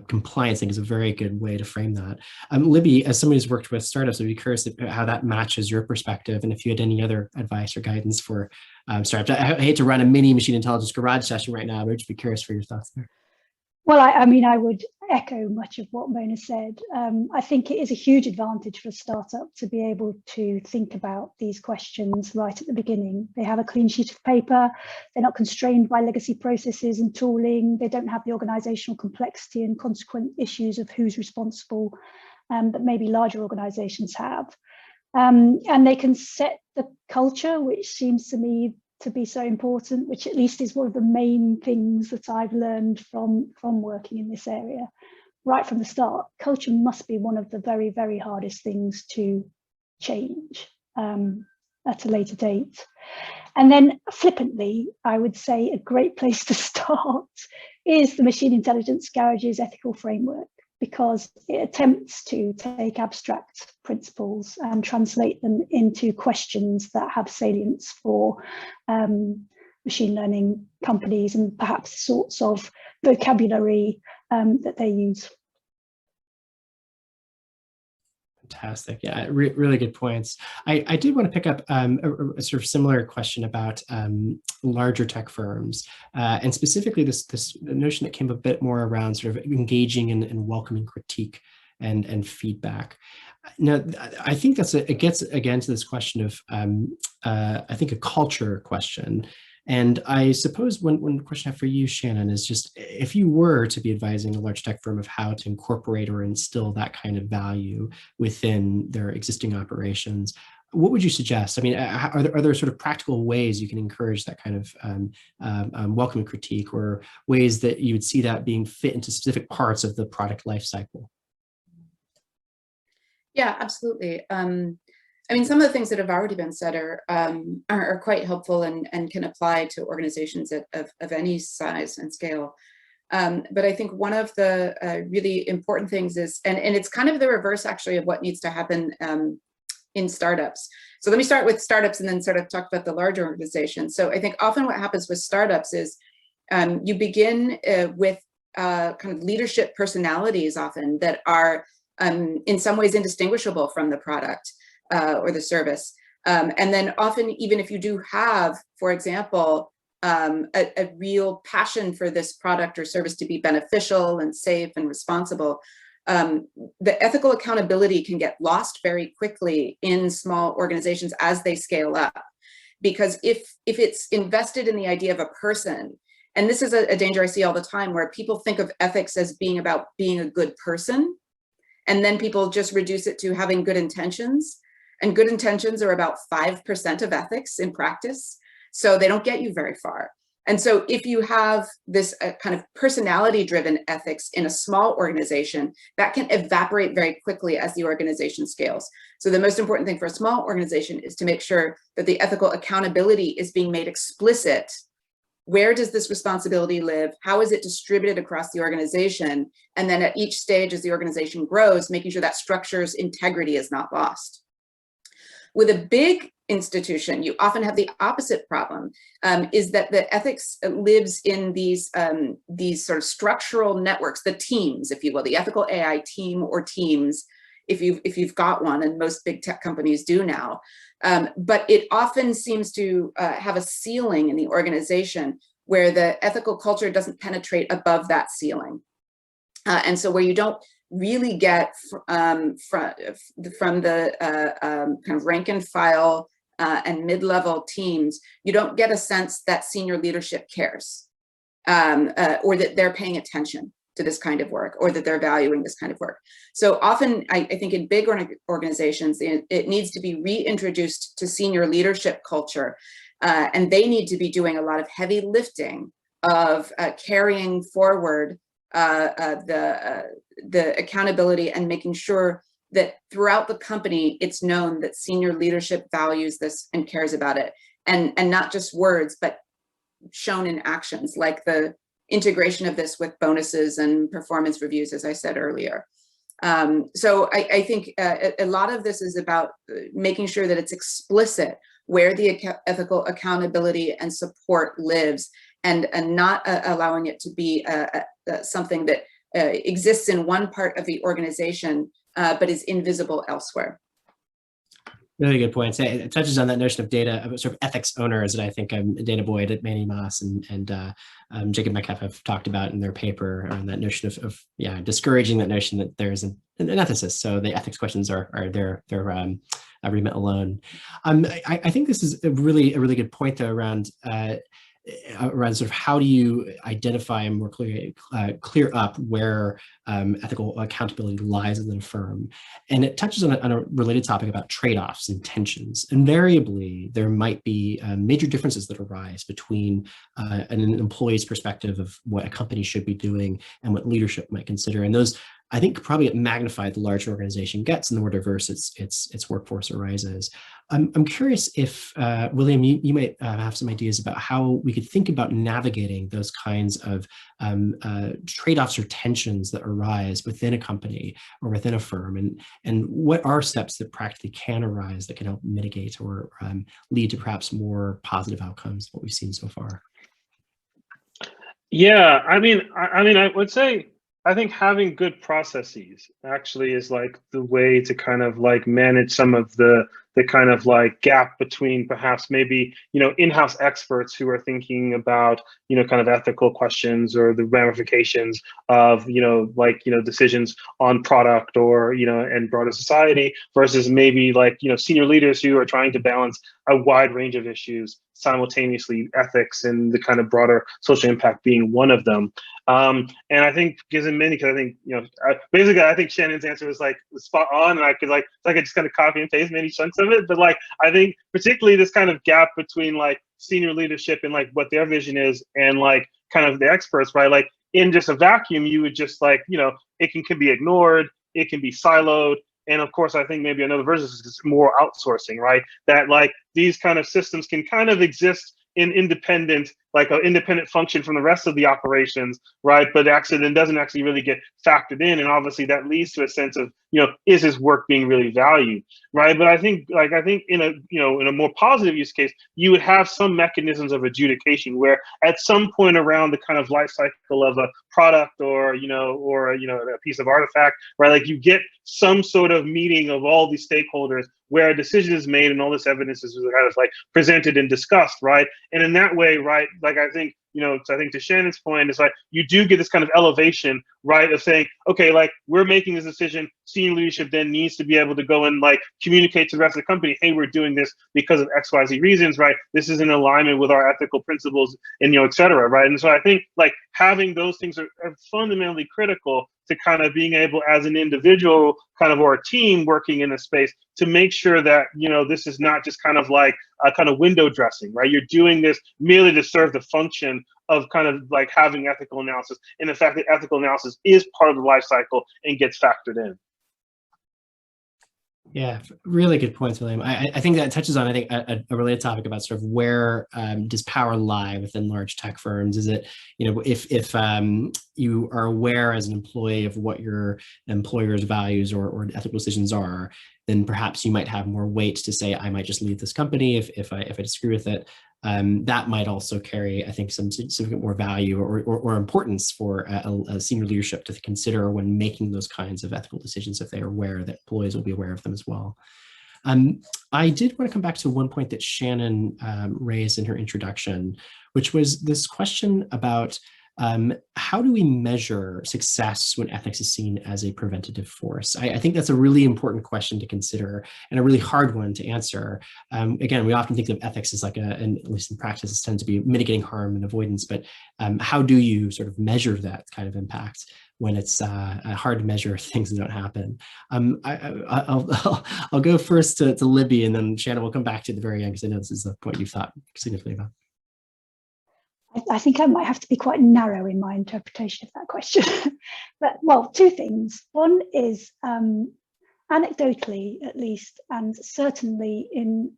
compliance, I think, is a very good way to frame that. Libby, as somebody who's worked with startups, I'd be curious how that matches your perspective, and if you had any other advice or guidance for startups. I hate to run a mini machine intelligence garage session right now, but I'd just be curious for your thoughts there. Well, I mean, I would echo much of what Mona said. I think it is a huge advantage for a startup to be able to think about these questions right at the beginning. They have a clean sheet of paper. They're not constrained by legacy processes and tooling. They don't have the organizational complexity and consequent issues of who's responsible that maybe larger organizations have. And they can set the culture, which seems to me to be so important, which at least is one of the main things that I've learned from working in this area right from the start. Culture must be one of the very, very hardest things to change at a later date. And then flippantly, I would say a great place to start is the Machine Intelligence Garage's ethical framework, because it attempts to take abstract principles and translate them into questions that have salience for machine learning companies and perhaps sorts of vocabulary that they use. Fantastic. Yeah, really good points. I did want to pick up a sort of similar question about larger tech firms, and specifically this notion that came a bit more around sort of engaging and welcoming critique and feedback. Now, I think it gets again to this question of I think a culture question. And I suppose one question I have for you, Shannon, is just if you were to be advising a large tech firm of how to incorporate or instill that kind of value within their existing operations, what would you suggest? I mean, are there sort of practical ways you can encourage that kind of welcoming critique, or ways that you would see that being fit into specific parts of the product lifecycle? Yeah, absolutely. I mean, some of the things that have already been said are quite helpful and can apply to organizations of any size and scale. But I think one of the really important things is, and it's kind of the reverse actually of what needs to happen in startups. So let me start with startups and then sort of talk about the larger organizations. So I think often what happens with startups is you begin with kind of leadership personalities often that are in some ways indistinguishable from the product. Or the service. And then often, even if you do have, for example, a real passion for this product or service to be beneficial and safe and responsible, the ethical accountability can get lost very quickly in small organizations as they scale up. Because if it's invested in the idea of a person, and this is a danger I see all the time, where people think of ethics as being about being a good person, and then people just reduce it to having good intentions. And good intentions are about 5% of ethics in practice, so they don't get you very far. And so if you have this kind of personality-driven ethics in a small organization, that can evaporate very quickly as the organization scales. So the most important thing for a small organization is to make sure that the ethical accountability is being made explicit where does this responsibility live? How is it distributed across the organization? And then at each stage as the organization grows, making sure that structure's integrity is not lost. With a big institution, you often have the opposite problem, is that the ethics lives in these sort of structural networks, the teams, if you will, the ethical AI team or teams, if you've got one, and most big tech companies do now. But it often seems to have a ceiling in the organization where the ethical culture doesn't penetrate above that ceiling. And so where you don't really get from the kind of rank and file and mid-level teams, you don't get a sense that senior leadership cares or that they're paying attention to this kind of work or that they're valuing this kind of work. So often, I think in big organizations, it needs to be reintroduced to senior leadership culture, and they need to be doing a lot of heavy lifting of carrying forward the accountability and making sure that throughout the company, it's known that senior leadership values this and cares about it, and not just words, but shown in actions, like the integration of this with bonuses and performance reviews, as I said earlier. So I think a lot of this is about making sure that it's explicit where the ethical accountability and support lives, and not allowing it to be something that exists in one part of the organization, but is invisible elsewhere. Really good points. It touches on that notion of data, sort of ethics owners that I think Dana Boyd at Manny Moss and Jacob Metcalf have talked about in their paper on that notion of discouraging that notion that there's an ethicist. So the ethics questions are their remit alone. I think this is a really good point though around sort of how do you identify and more clear up where ethical accountability lies within a firm. And it touches on a related topic about trade-offs and tensions. Invariably, there might be major differences that arise between an employee's perspective of what a company should be doing and what leadership might consider. And those, I think, probably get magnified the larger organization gets and the more diverse its workforce arises. I'm curious if, William, you might have some ideas about how we could think about navigating those kinds of trade-offs or tensions that arise within a company or within a firm, and what are steps that practically can arise that can help mitigate or lead to perhaps more positive outcomes, what we've seen so far. Yeah, I mean, I would say, I think having good processes actually is like the way to kind of like manage some of the kind of like gap between perhaps maybe, in-house experts who are thinking about, kind of ethical questions or the ramifications of, decisions on product or, and broader society versus maybe like, senior leaders who are trying to balance a wide range of issues simultaneously, ethics and the kind of broader social impact being one of them. And I think because I think, basically I think Shannon's answer was like spot on, and I could just kind of copy and paste many chunks of it. But like, I think particularly this kind of gap between like senior leadership and like what their vision is and like kind of the experts, right? Like in just a vacuum, you would just like, it can be ignored, it can be siloed. And of course, I think maybe another version is more outsourcing, right? That like these kind of systems can kind of exist in independent, like an independent function from the rest of the operations, right? But actually then doesn't actually really get factored in. And obviously that leads to a sense of, is his work being really valued, right? But I think in a more positive use case, you would have some mechanisms of adjudication where at some point around the kind of life cycle of a product or a piece of artifact, right? Like you get some sort of meeting of all these stakeholders where a decision is made and all this evidence is kind of like presented and discussed, right? And in that way, right, like I think, so I think to Shannon's point, it's like you do get this kind of elevation, right, of saying, okay, like we're making this decision, senior leadership then needs to be able to go and like communicate to the rest of the company, hey, we're doing this because of XYZ reasons, right? This is in alignment with our ethical principles and, et cetera, right? And so I think like having those things are fundamentally critical to kind of being able as an individual kind of or a team working in a space to make sure that, this is not just kind of like a kind of window dressing, right? You're doing this merely to serve the function of kind of like having ethical analysis. And the fact that ethical analysis is part of the life cycle and gets factored in. Yeah, really good points, William. I think that touches on, I think, a related topic about sort of where does power lie within large tech firms? Is it, if you are aware as an employee of what your employer's values or ethical decisions are, then perhaps you might have more weight to say, I might just leave this company if I disagree with it. That might also carry, I think, some significant more value or importance for a senior leadership to consider when making those kinds of ethical decisions, if they are aware that employees will be aware of them as well. I did want to come back to one point that Shannon raised in her introduction, which was this question about how do we measure success when ethics is seen as a preventative force? I think that's a really important question to consider and a really hard one to answer. Again, we often think of ethics as like and at least in practice, it tends to be mitigating harm and avoidance, but how do you sort of measure that kind of impact when it's hard to measure things that don't happen? I'll go first to Libby, and then Shannon will come back to the very end, because I know this is a point you've thought significantly about. I think I might have to be quite narrow in my interpretation of that question. But, well, two things. One is, anecdotally at least, and certainly in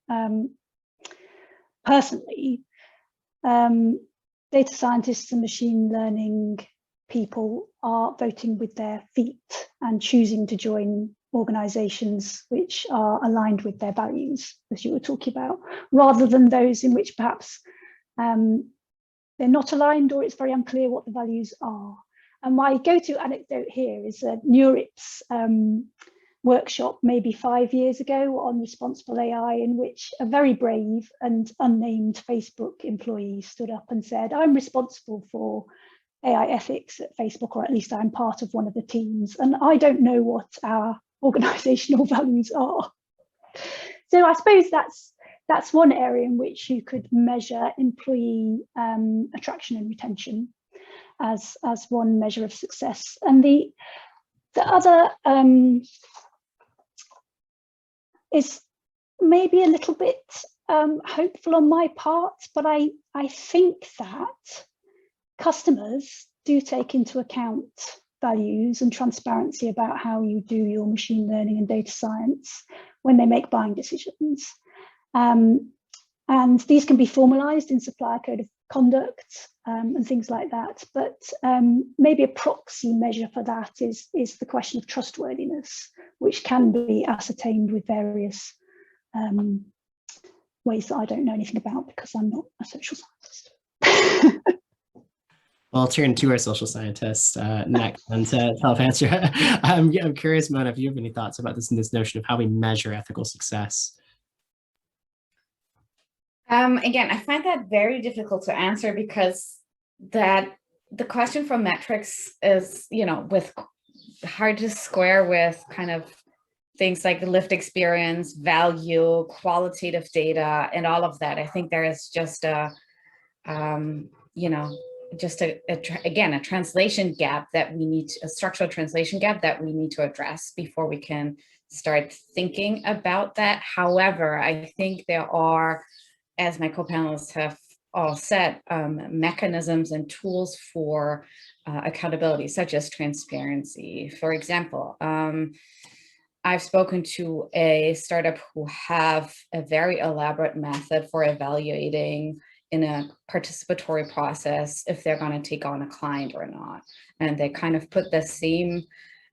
personally, data scientists and machine learning people are voting with their feet and choosing to join organizations which are aligned with their values, as you were talking about, rather than those in which perhaps they're not aligned, or it's very unclear what the values are. And my go-to anecdote here is a NeurIPS workshop maybe 5 years ago on responsible AI, in which a very brave and unnamed Facebook employee stood up and said, I'm responsible for AI ethics at Facebook, or at least I'm part of one of the teams, and I don't know what our organizational values are. So I suppose that's one area in which you could measure employee attraction and retention as one measure of success. And the other is maybe a little bit hopeful on my part, but I think that customers do take into account values and transparency about how you do your machine learning and data science when they make buying decisions. And these can be formalized in supplier code of conduct and things like that. But maybe a proxy measure for that is the question of trustworthiness, which can be ascertained with various ways that I don't know anything about because I'm not a social scientist. Well, I'll turn to our social scientists next and to help answer. I'm curious, Mona, if you have any thoughts about this notion of how we measure ethical success. Again, I find that very difficult to answer, because the question for metrics is, with hard to square with kind of things like the lived experience, value, qualitative data, and all of that. I think there is just a translation gap that we need, a structural translation gap that we need to address before we can start thinking about that. However, I think there are, as my co-panelists have all said, mechanisms and tools for accountability, such as transparency. For example, I've spoken to a startup who have a very elaborate method for evaluating in a participatory process if they're going to take on a client or not. And they kind of put the same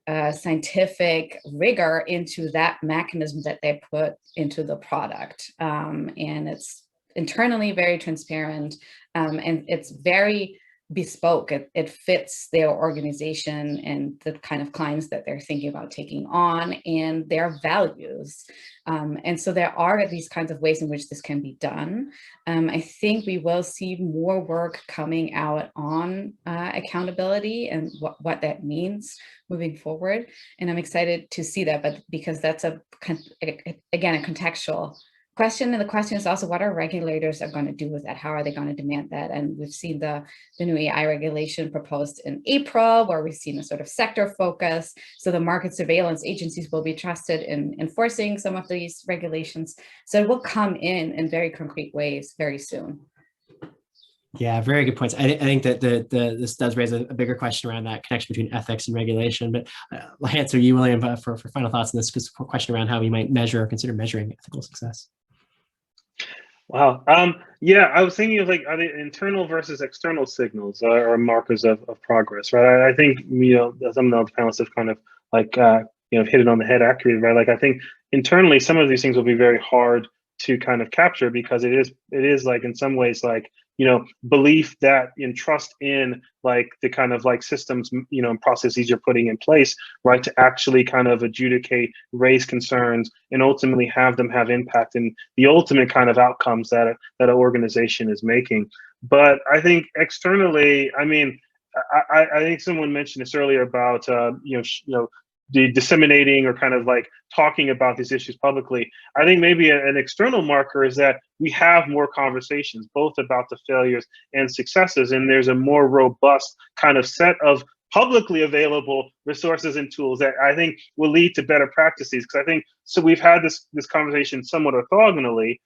scientific rigor into that mechanism that they put into the product. And it's internally very transparent, and it's very bespoke. It fits their organization and the kind of clients that they're thinking about taking on and their values. And so there are these kinds of ways in which this can be done. I think we will see more work coming out on accountability and what that means moving forward. And I'm excited to see that, but because that's again, a contextual question. And the question is also, what are regulators are going to do with that? How are they going to demand that? And we've seen the new AI regulation proposed in April, where we've seen a sort of sector focus. So the market surveillance agencies will be trusted in enforcing some of these regulations. So it will come in very concrete ways very soon. Yeah, very good points. I think that this does raise a bigger question around that connection between ethics and regulation. But I'll answer you, William, for final thoughts on this question around how we might measure or consider measuring ethical success. Wow. Yeah, I was thinking of like, are they internal versus external signals or markers of progress, right? I think, some of the panelists have kind of like, hit it on the head accurately, right? Like, I think internally, some of these things will be very hard to kind of capture because it is like in some ways like, belief that in trust in like the kind of like systems, and processes you're putting in place, right, to actually kind of adjudicate, raise concerns, and ultimately have them have impact in the ultimate kind of outcomes that an organization is making. But I think externally, I mean, I think someone mentioned this earlier about the disseminating or kind of like talking about these issues publicly. I think maybe an external marker is that we have more conversations, both about the failures and successes, and there's a more robust kind of set of publicly available resources and tools that I think will lead to better practices. Because I think, so we've had this conversation somewhat orthogonally,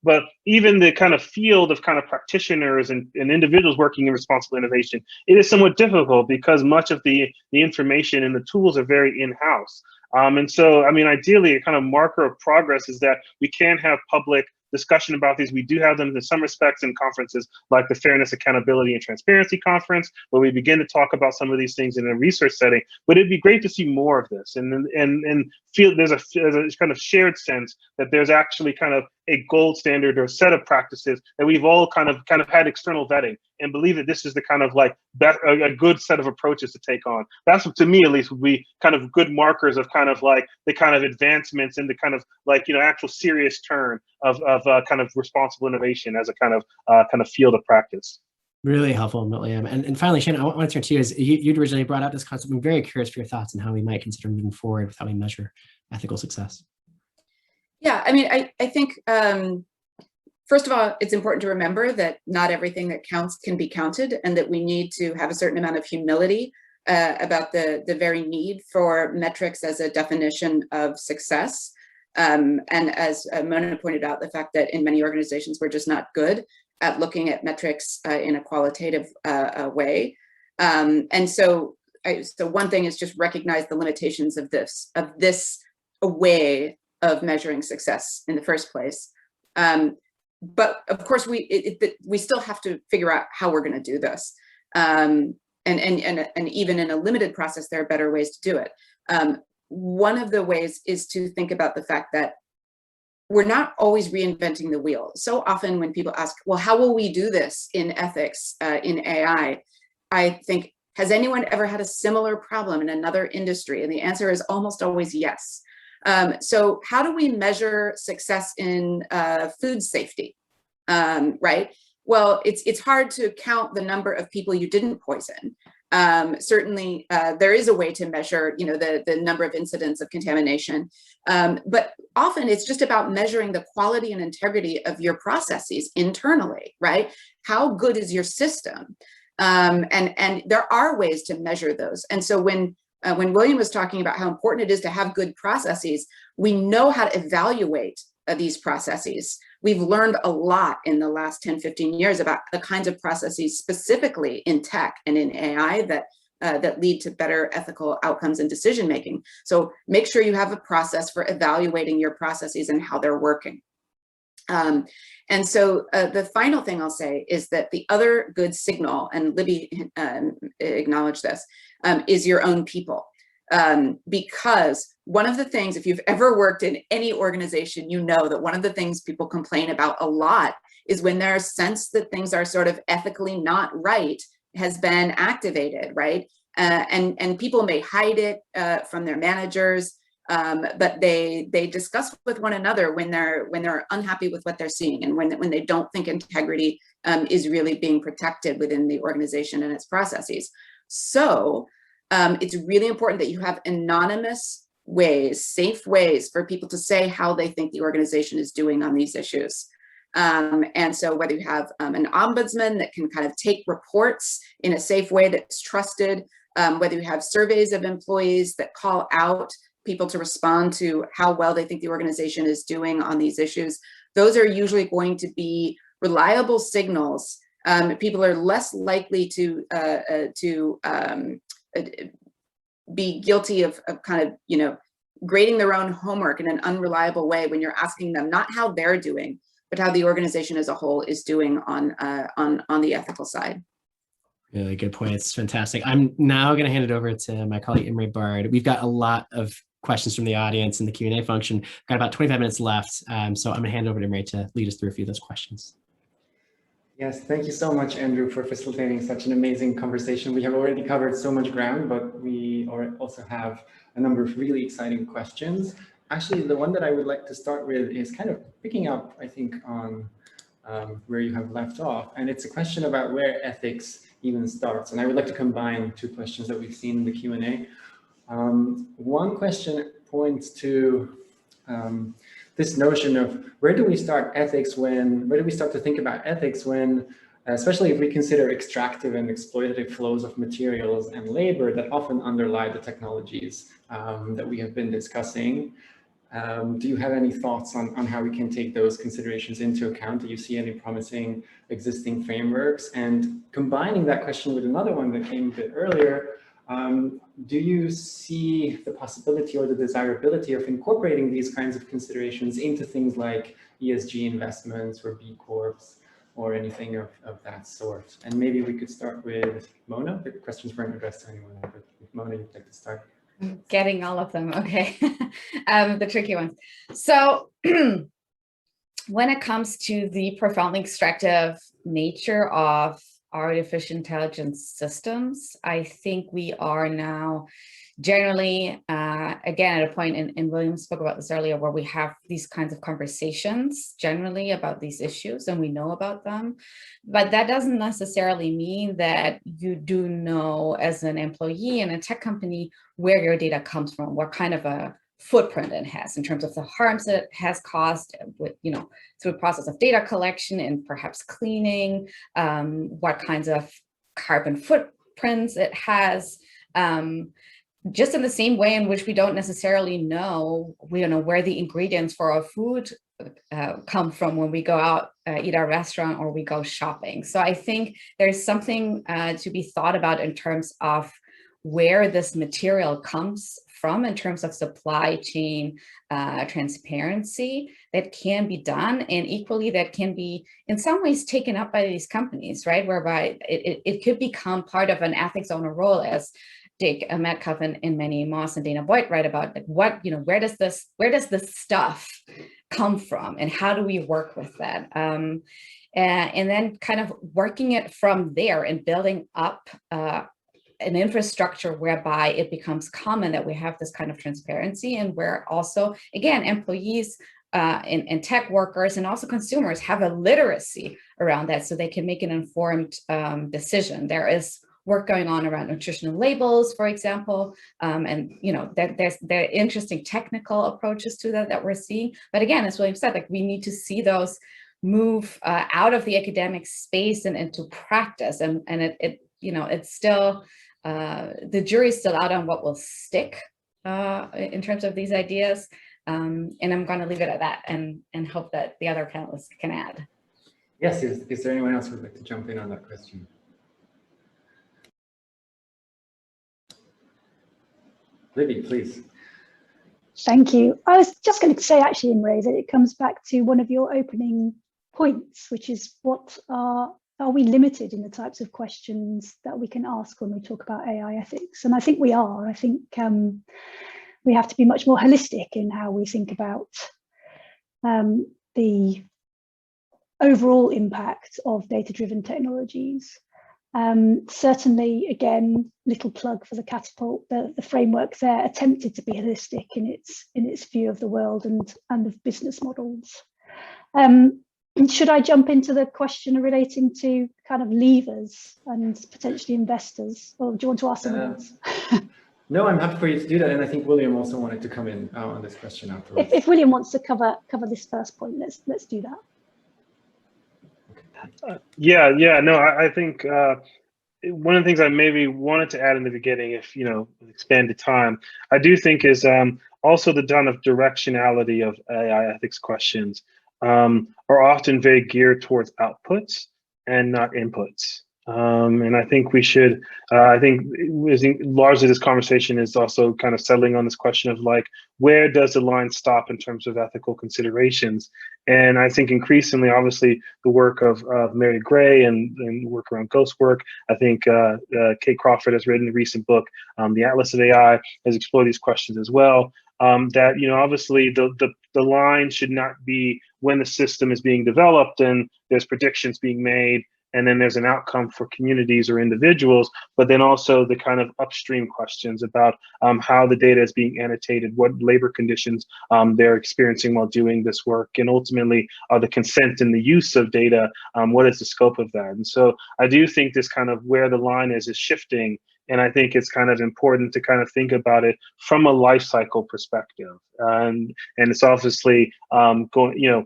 but even the kind of field of kind of practitioners and individuals working in responsible innovation, it is somewhat difficult because much of the information and the tools are very in-house. And so, I mean, ideally, a kind of marker of progress is that we can have public discussion about these. We do have them in some respects in conferences like the Fairness, Accountability, and Transparency Conference, where we begin to talk about some of these things in a research setting. But it'd be great to see more of this and feel there's a kind of shared sense that there's actually kind of a gold standard or set of practices that we've all kind of had external vetting and believe that this is the kind of like a good set of approaches to take on. That's, to me at least, would be kind of good markers of kind of like the kind of advancements and the kind of like, actual serious turn of kind of responsible innovation as a kind of field of practice. Really helpful, William. And finally, Shannon, I want to turn to you. You'd originally brought up this concept. I'm very curious for your thoughts on how we might consider moving forward with how we measure ethical success. Yeah, I mean, I think, first of all, it's important to remember that not everything that counts can be counted, and that we need to have a certain amount of humility about the very need for metrics as a definition of success. And as Mona pointed out, the fact that in many organizations, we're just not good at looking at metrics in a qualitative way. And so one thing is just recognize the limitations of this way of measuring success in the first place. But of course, we still have to figure out how we're going to do this. And even in a limited process, there are better ways to do it. One of the ways is to think about the fact that we're not always reinventing the wheel. So often when people ask, well, how will we do this in ethics, in AI? I think, has anyone ever had a similar problem in another industry? And the answer is almost always yes. So how do we measure success in food safety, right? Well, it's hard to count the number of people you didn't poison. Certainly, there is a way to measure, the number of incidents of contamination, but often it's just about measuring the quality and integrity of your processes internally, right? How good is your system? And there are ways to measure those. And so when William was talking about how important it is to have good processes, we know how to evaluate these processes. We've learned a lot in the last 10, 15 years about the kinds of processes specifically in tech and in AI that lead to better ethical outcomes and decision-making. So make sure you have a process for evaluating your processes and how they're working. And so the final thing I'll say is that the other good signal, and Libby acknowledged this, is your own people. Because one of the things, if you've ever worked in any organization, you know that one of the things people complain about a lot is when their sense that things are sort of ethically not right has been activated, right? And people may hide it from their managers, but they discuss with one another when they're unhappy with what they're seeing, and when they don't think integrity is really being protected within the organization and its processes. So it's really important that you have anonymous ways, safe ways for people to say how they think the organization is doing on these issues. And so whether you have an ombudsman that can kind of take reports in a safe way that's trusted, whether you have surveys of employees that call out people to respond to how well they think the organization is doing on these issues, those are usually going to be reliable signals People are less likely to be guilty of kind of, you know, grading their own homework in an unreliable way when you're asking them not how they're doing, but how the organization as a whole is doing on the ethical side. Really good point. It's fantastic. I'm now going to hand it over to my colleague Imre Bard. We've got a lot of questions from the audience in the Q&A function. Got about 25 minutes left, so I'm going to hand it over to Imre to lead us through a few of those questions. Yes, thank you so much, Andrew, for facilitating such an amazing conversation. We have already covered so much ground, but we also have a number of really exciting questions. Actually, the one that I would like to start with is kind of picking up, I think, on where you have left off. And it's a question about where ethics even starts. And I would like to combine two questions that we've seen in the Q&A. One question points to this notion of where do we start to think about ethics when, especially if we consider extractive and exploitative flows of materials and labor that often underlie the technologies that we have been discussing. Do you have any thoughts on how we can take those considerations into account? Do you see any promising existing frameworks? And combining that question with another one that came a bit earlier, do you see the possibility or the desirability of incorporating these kinds of considerations into things like ESG investments or B Corps or anything of that sort? And maybe we could start with Mona. The questions weren't addressed to anyone, but if Mona, you'd like to start. I'm getting all of them, okay. The tricky ones. So when it comes to the profoundly extractive nature of artificial intelligence systems, I think we are now generally, again, at a point, and William spoke about this earlier, where we have these kinds of conversations generally about these issues and we know about them. But that doesn't necessarily mean that you do know as an employee in a tech company where your data comes from, what kind of a footprint it has in terms of the harms that it has caused with, you know, through the process of data collection and perhaps cleaning, what kinds of carbon footprints it has. Just in the same way in which we don't necessarily know, where the ingredients for our food come from when we go out, eat at a restaurant or we go shopping. So I think there's something to be thought about in terms of where this material comes from in terms of supply chain transparency that can be done, and equally that can be in some ways taken up by these companies, right? Whereby it could become part of an ethics owner role, as Dick Metcalfe and Manny Moss and Dana Boyd write about, like where does this stuff come from and how do we work with that? And then kind of working it from there and building up an infrastructure whereby it becomes common that we have this kind of transparency, and where also, again, employees and tech workers and also consumers have a literacy around that so they can make an informed decision. There is work going on around nutritional labels, for example, and there are interesting technical approaches to that we're seeing. But again, as William said, like we need to see those move out of the academic space and into practice, and it's still the jury's still out on what will stick in terms of these ideas. And I'm going to leave it at that and hope that the other panelists can add. Yes, is there anyone else who would like to jump in on that question? Libby, please. Thank you. I was just going to say, actually, Imre, that it comes back to one of your opening points, which is what are we limited in the types of questions that we can ask when we talk about AI ethics? And I think we are. I think we have to be much more holistic in how we think about the overall impact of data-driven technologies. Certainly, again, little plug for the Catapult, the framework there attempted to be holistic in its view of the world and of business models. Should I jump into the question relating to kind of levers and potentially investors, or do you want to ask someone else? No, I'm happy for you to do that, and I think William also wanted to come in on this question afterwards. If William wants to cover this first point, let's do that. I think one of the things I maybe wanted to add in the beginning, if with expanded time, I do think is also the kind of directionality of AI ethics questions are often very geared towards outputs and not inputs. And I think we should, I think largely this conversation is also kind of settling on this question of like, where does the line stop in terms of ethical considerations? And I think increasingly, obviously, the work of Mary Gray and work around ghost work, I think Kate Crawford has written a recent book, The Atlas of AI, has explored these questions as well. That, you know, obviously the line should not be when the system is being developed and there's predictions being made, and then there's an outcome for communities or individuals, but then also the kind of upstream questions about how the data is being annotated, what labor conditions they're experiencing while doing this work, and ultimately the consent and the use of data, what is the scope of that? And so I do think this kind of where the line is shifting, and I think it's kind of important to kind of think about it from a life cycle perspective. And it's obviously going, you know,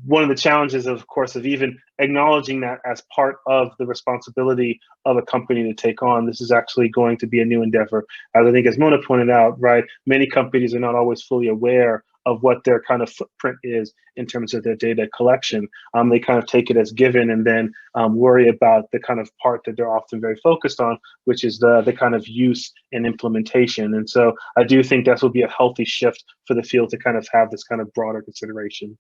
one of the challenges, of course, of even acknowledging that as part of the responsibility of a company to take on. This is actually going to be a new endeavor. As I think, as Mona pointed out, right, many companies are not always fully aware of what their kind of footprint is in terms of their data collection. They kind of take it as given and then worry about the kind of part that they're often very focused on, which is the kind of use and implementation. And so I do think that will be a healthy shift for the field to kind of have this kind of broader consideration.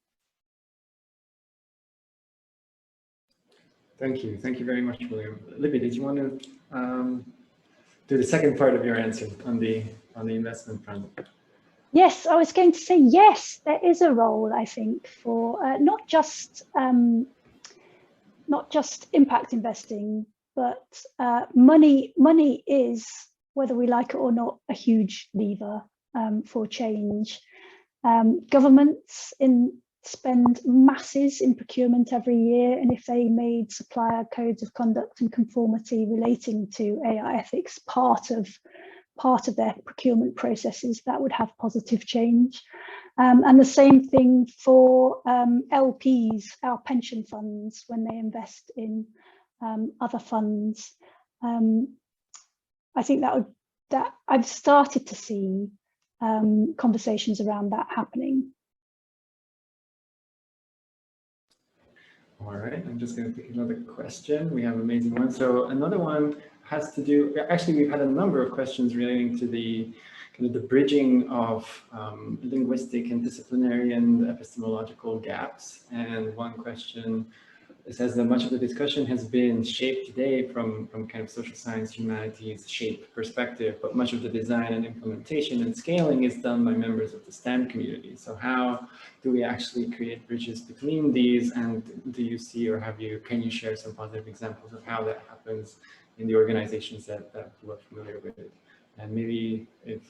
Thank you. Thank you very much, William. Libby, did you want to do the second part of your answer on the investment front? Yes, I was going to say yes. There is a role, I think, for not just impact investing, but money. Money is, whether we like it or not, a huge lever for change. Governments spend masses in procurement every year, and if they made supplier codes of conduct and conformity relating to AI ethics part of their procurement processes, that would have positive change. And the same thing for LPs, our pension funds, when they invest in other funds. I think that I've started to see conversations around that happening. All right, I'm just going to take another question. We have an amazing one. So another one has to do, actually, we've had a number of questions relating to the kind of the bridging of linguistic and disciplinary and epistemological gaps. And one question says that much of the discussion has been shaped today from kind of social science, humanities, shape perspective, but much of the design and implementation and scaling is done by members of the STEM community. So how do we actually create bridges between these? And do you see, or can you share some positive examples of how that happens in the organizations that you are familiar with? And maybe if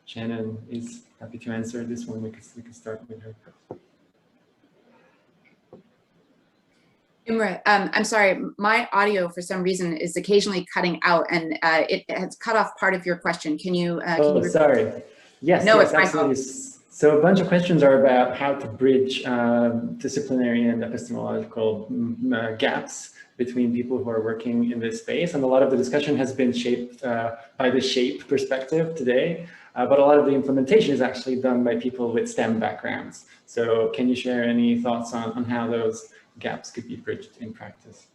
Shannon is happy to answer this one, we could start with her. Imre, I'm sorry, my audio for some reason is occasionally cutting out, and it has cut off part of your question. Can you? Sorry. Yes, no, yes, it's absolutely. So a bunch of questions are about how to bridge disciplinary and epistemological gaps between people who are working in this space. And a lot of the discussion has been shaped by the shape perspective today, but a lot of the implementation is actually done by people with STEM backgrounds. So can you share any thoughts on how those gaps could be bridged in practice?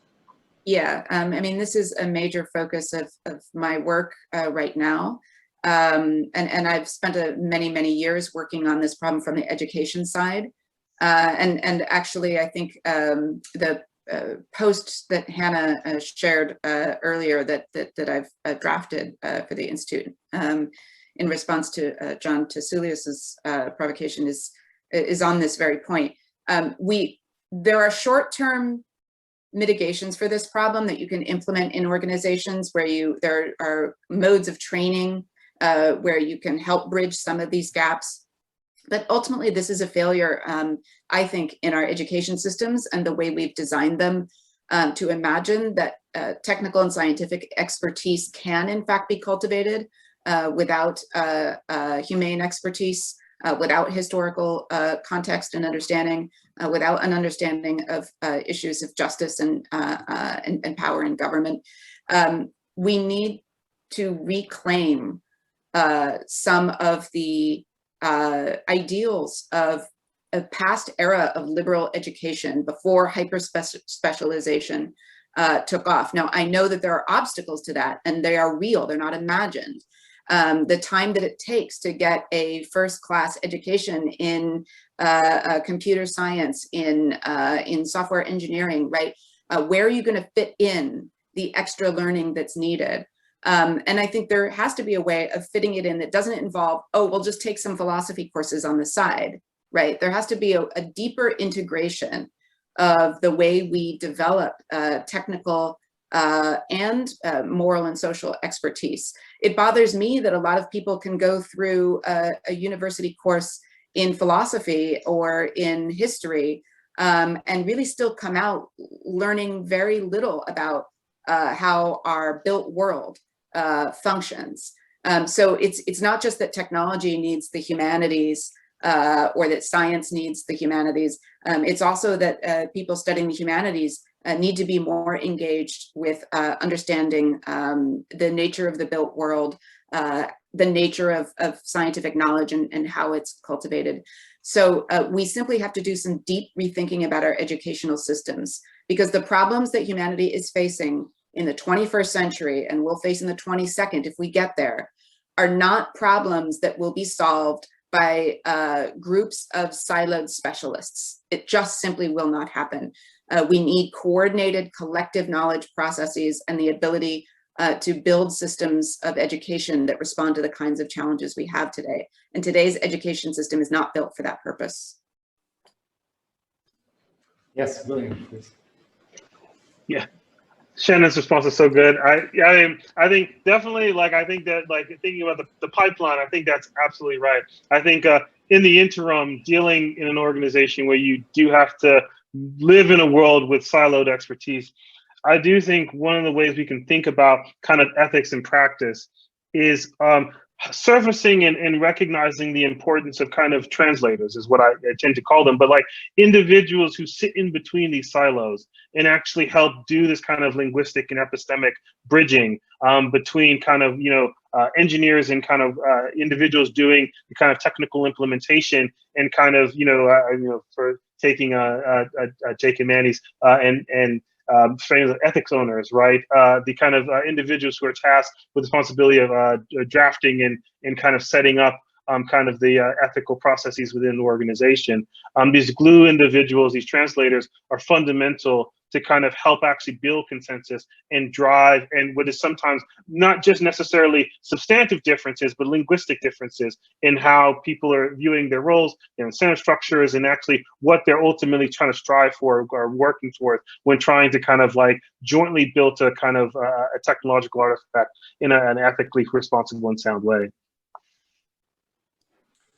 Yeah, I mean, this is a major focus of my work right now. And I've spent many years working on this problem from the education side. And actually, I think the post that Hannah shared earlier that I've drafted for the Institute in response to John Tesoulias's provocation is on this very point. There are short-term mitigations for this problem that you can implement in organizations where there are modes of training where you can help bridge some of these gaps. But ultimately, this is a failure, I think, in our education systems and the way we've designed them to imagine that technical and scientific expertise can, in fact, be cultivated without humane expertise, without historical context and understanding, without an understanding of issues of justice and power in government. We need to reclaim some of the ideals of a past era of liberal education before hyper-specialization, took off. Now, I know that there are obstacles to that, and they are real, they're not imagined. The time that it takes to get a first-class education in computer science, in software engineering, right? Where are you going to fit in the extra learning that's needed? And I think there has to be a way of fitting it in that doesn't involve, oh, we'll just take some philosophy courses on the side, right? There has to be a deeper integration of the way we develop technical and moral and social expertise. It bothers me that a lot of people can go through a university course in philosophy or in history and really still come out learning very little about how our built world functions. So it's not just that technology needs the humanities or that science needs the humanities. It's also that people studying the humanities need to be more engaged with understanding the nature of the built world, the nature of scientific knowledge and how it's cultivated. So we simply have to do some deep rethinking about our educational systems, because the problems that humanity is facing in the 21st century, and will face in the 22nd if we get there, are not problems that will be solved by groups of siloed specialists. It just simply will not happen. We need coordinated collective knowledge processes and the ability to build systems of education that respond to the kinds of challenges we have today. And today's education system is not built for that purpose. Yes, William, please. Yeah. Shannon's response is so good. I think definitely, like, I think that, like, thinking about the pipeline, I think that's absolutely right. I think in the interim, dealing in an organization where you do have to live in a world with siloed expertise, I do think one of the ways we can think about kind of ethics in practice is surfacing and recognizing the importance of kind of translators, is what I tend to call them, but like individuals who sit in between these silos and actually help do this kind of linguistic and epistemic bridging between kind of, engineers and kind of individuals doing the kind of technical implementation and kind of, for taking J.K. Manny's and frames of ethics owners, right? The kind of individuals who are tasked with the responsibility of drafting and kind of setting up kind of the ethical processes within the organization. These glue individuals, these translators, are fundamental to kind of help actually build consensus and drive, and what is sometimes not just necessarily substantive differences, but linguistic differences in how people are viewing their roles, their incentive structures, and actually what they're ultimately trying to strive for or working towards when trying to kind of like jointly build a kind of a technological artifact in an ethically responsible and sound way.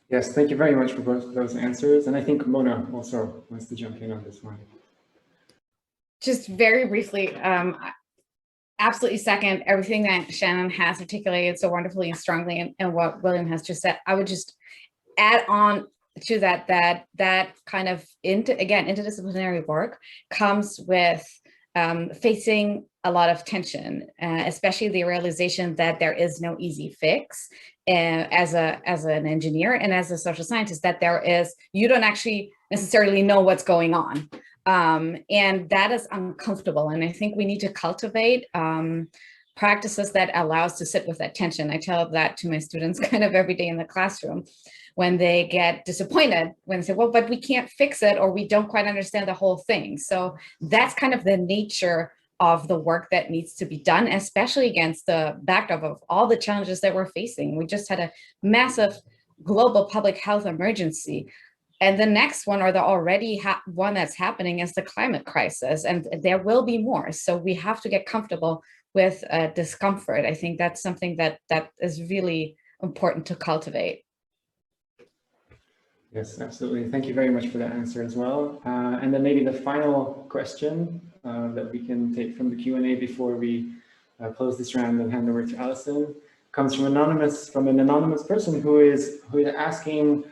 Yes, thank you very much for both of those answers. And I think Mona also wants to jump in on this one. Just very briefly, absolutely second everything that Shannon has articulated so wonderfully and strongly, and what William has just said. I would just add on to that kind of interdisciplinary work comes with facing a lot of tension, especially the realization that there is no easy fix. As an engineer and as a social scientist, that you don't actually necessarily know what's going on. And that is uncomfortable. And I think we need to cultivate practices that allow us to sit with that tension. I tell that to my students kind of every day in the classroom when they get disappointed, when they say, well, but we can't fix it, or we don't quite understand the whole thing. So that's kind of the nature of the work that needs to be done, especially against the backdrop of all the challenges that we're facing. We just had a massive global public health emergency. And the next one, or the already one that's happening, is the climate crisis. And there will be more. So we have to get comfortable with discomfort. I think that's something that is really important to cultivate. Yes, absolutely. Thank you very much for that answer as well. And then maybe the final question that we can take from the Q&A before we close this round and hand over to Alison comes from an anonymous person who is asking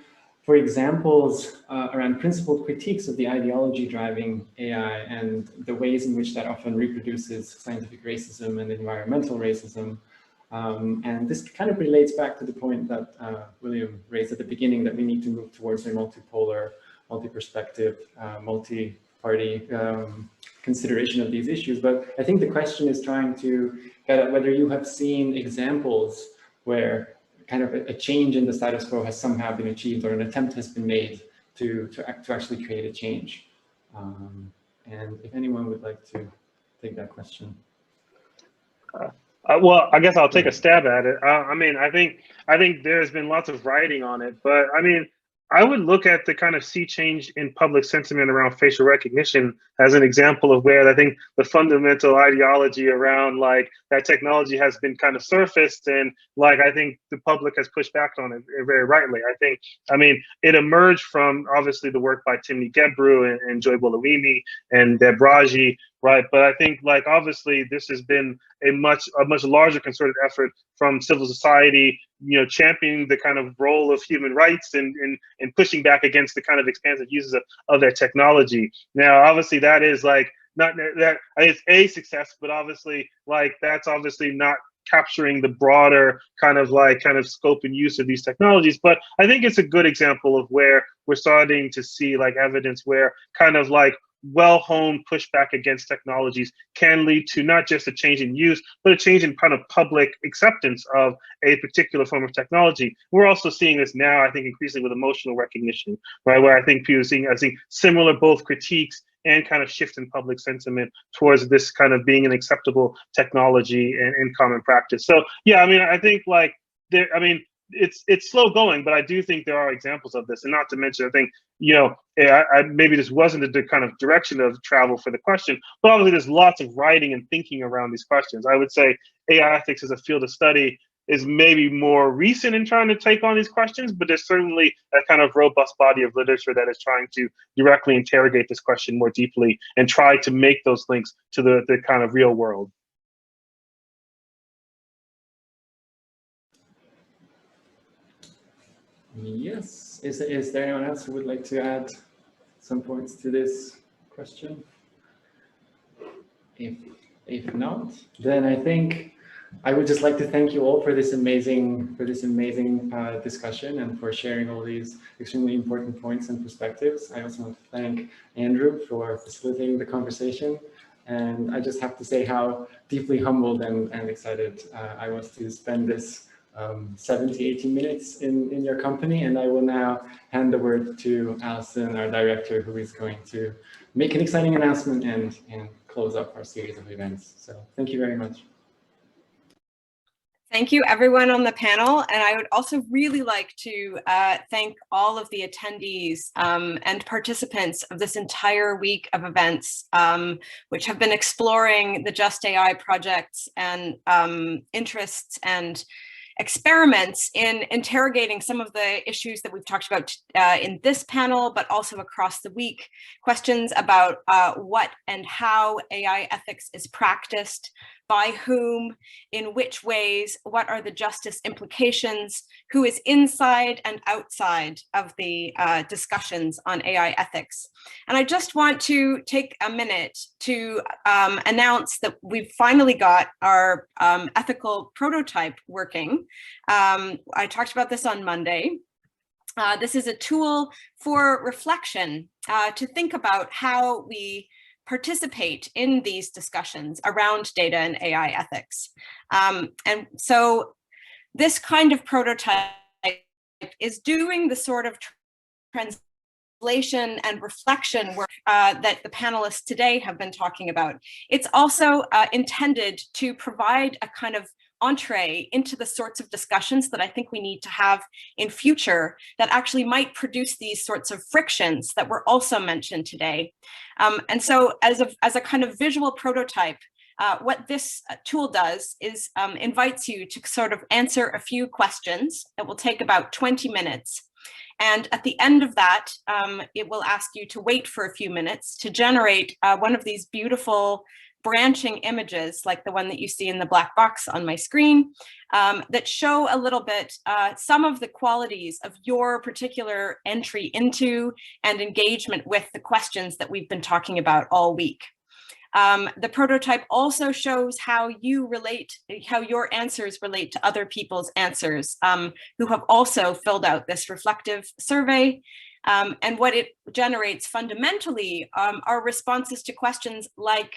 for examples around principled critiques of the ideology driving AI and the ways in which that often reproduces scientific racism and environmental racism. And this kind of relates back to the point that William raised at the beginning, that we need to move towards a multipolar, multi-perspective, multi-party consideration of these issues. But I think the question is trying to get at whether you have seen examples where kind of a change in the status quo has somehow been achieved, or an attempt has been made to actually create a change. And if anyone would like to take that question. Well, I guess I'll take a stab at it. I mean, I think there's been lots of writing on it, but I mean, I would look at the kind of sea change in public sentiment around facial recognition as an example of where I think the fundamental ideology around like that technology has been kind of surfaced, and like I think the public has pushed back on it very rightly. I mean, it emerged from obviously the work by Timney Gebru and Joy Buolamwini and Deb Raji, right? But I think like obviously this has been a much larger concerted effort from civil society, you know, championing the kind of role of human rights and pushing back against the kind of expansive uses of that technology. Now, obviously, that is like not that it's a success, but obviously, like that's obviously not capturing the broader kind of scope and use of these technologies. But I think it's a good example of where we're starting to see like evidence where kind of like well-honed pushback against technologies can lead to not just a change in use, but a change in kind of public acceptance of a particular form of technology. We're also seeing this now, I think, increasingly with emotional recognition, right? Where I think people are seeing, similar both critiques and kind of shift in public sentiment towards this kind of being an acceptable technology and common practice. So yeah, I mean, I think like it's slow going, but I do think there are examples of this. And not to mention, I think, you know, maybe this wasn't the kind of direction of travel for the question, but obviously there's lots of writing and thinking around these questions. I would say AI ethics as a field of study is maybe more recent in trying to take on these questions, but there's certainly a kind of robust body of literature that is trying to directly interrogate this question more deeply and try to make those links to the kind of real world. Yes. Is there anyone else who would like to add some points to this question? If not, then I think I would just like to thank you all for this amazing discussion and for sharing all these extremely important points and perspectives. I also want to thank Andrew for facilitating the conversation. And I just have to say how deeply humbled and excited I was to spend this 70, 80 minutes in your company. And I will now hand the word to Alison, our director, who is going to make an exciting announcement and close up our series of events. So thank you very much. Thank you everyone on the panel. And I would also really like to thank all of the attendees and participants of this entire week of events, which have been exploring the Just AI projects and interests and experiments in interrogating some of the issues that we've talked about in this panel, but also across the week. Questions about what and how AI ethics is practiced, by whom, in which ways, what are the justice implications, who is inside and outside of the discussions on AI ethics. And I just want to take a minute to announce that we've finally got our ethical prototype working. I talked about this on Monday. This is a tool for reflection to think about how we participate in these discussions around data and AI ethics. And so this kind of prototype is doing the sort of translation and reflection work that the panelists today have been talking about. It's also intended to provide a kind of entree into the sorts of discussions that I think we need to have in future that actually might produce these sorts of frictions that were also mentioned today. And so as a kind of visual prototype, what this tool does is invites you to sort of answer a few questions that will take about 20 minutes. And at the end of that, it will ask you to wait for a few minutes to generate one of these beautiful branching images like the one that you see in the black box on my screen that show a little bit some of the qualities of your particular entry into and engagement with the questions that we've been talking about all week. The prototype also shows how you relate, how your answers relate to other people's answers who have also filled out this reflective survey. And what it generates fundamentally are responses to questions like,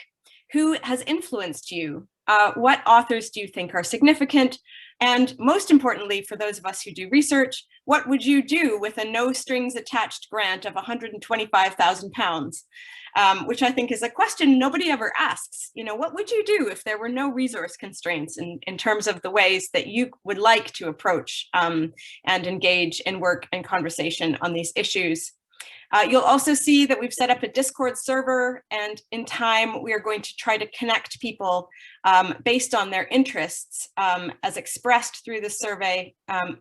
who has influenced you? What authors do you think are significant? And most importantly, for those of us who do research, what would you do with a no strings attached grant of £125,000? Which I think is a question nobody ever asks. You know, what would you do if there were no resource constraints in terms of the ways that you would like to approach and engage in work and conversation on these issues? You'll also see that we've set up a Discord server, and in time we are going to try to connect people based on their interests as expressed through the survey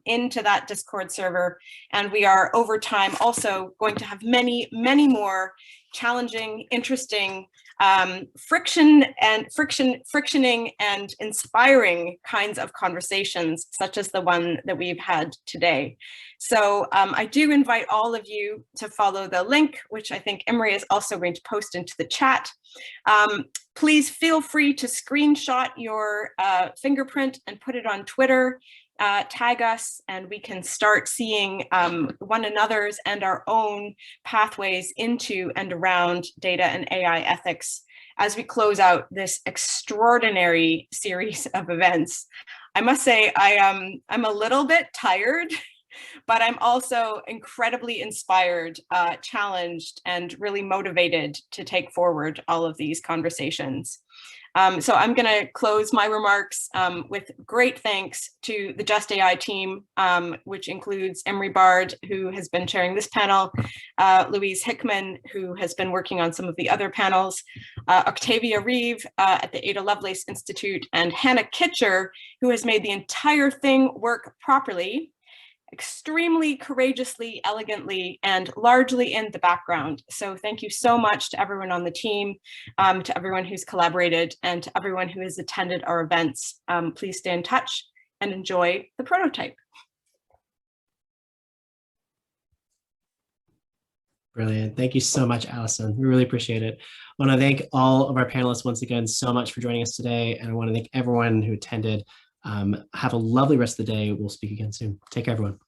into that Discord server. And we are over time also going to have many, many more challenging, interesting, frictioning and inspiring kinds of conversations, such as the one that we've had today. So I do invite all of you to follow the link, which I think Imre is also going to post into the chat. Please feel free to screenshot your fingerprint and put it on Twitter. Tag us, and we can start seeing one another's and our own pathways into and around data and AI ethics as we close out this extraordinary series of events. I must say I'm a little bit tired, but I'm also incredibly inspired, challenged, and really motivated to take forward all of these conversations. So I'm going to close my remarks with great thanks to the Just AI team, which includes Imre Bard, who has been chairing this panel, Louise Hickman, who has been working on some of the other panels, Octavia Reeve at the Ada Lovelace Institute, and Hannah Kitcher, who has made the entire thing work properly, extremely courageously, elegantly, and largely in the background. So thank you so much to everyone on the team, to everyone who's collaborated, and to everyone who has attended our events. Please stay in touch and enjoy the prototype. Brilliant. Thank you so much, Alison. We really appreciate it. I want to thank all of our panelists once again so much for joining us today. And I want to thank everyone who attended. Have a lovely rest of the day. We'll speak again soon. Take care, everyone.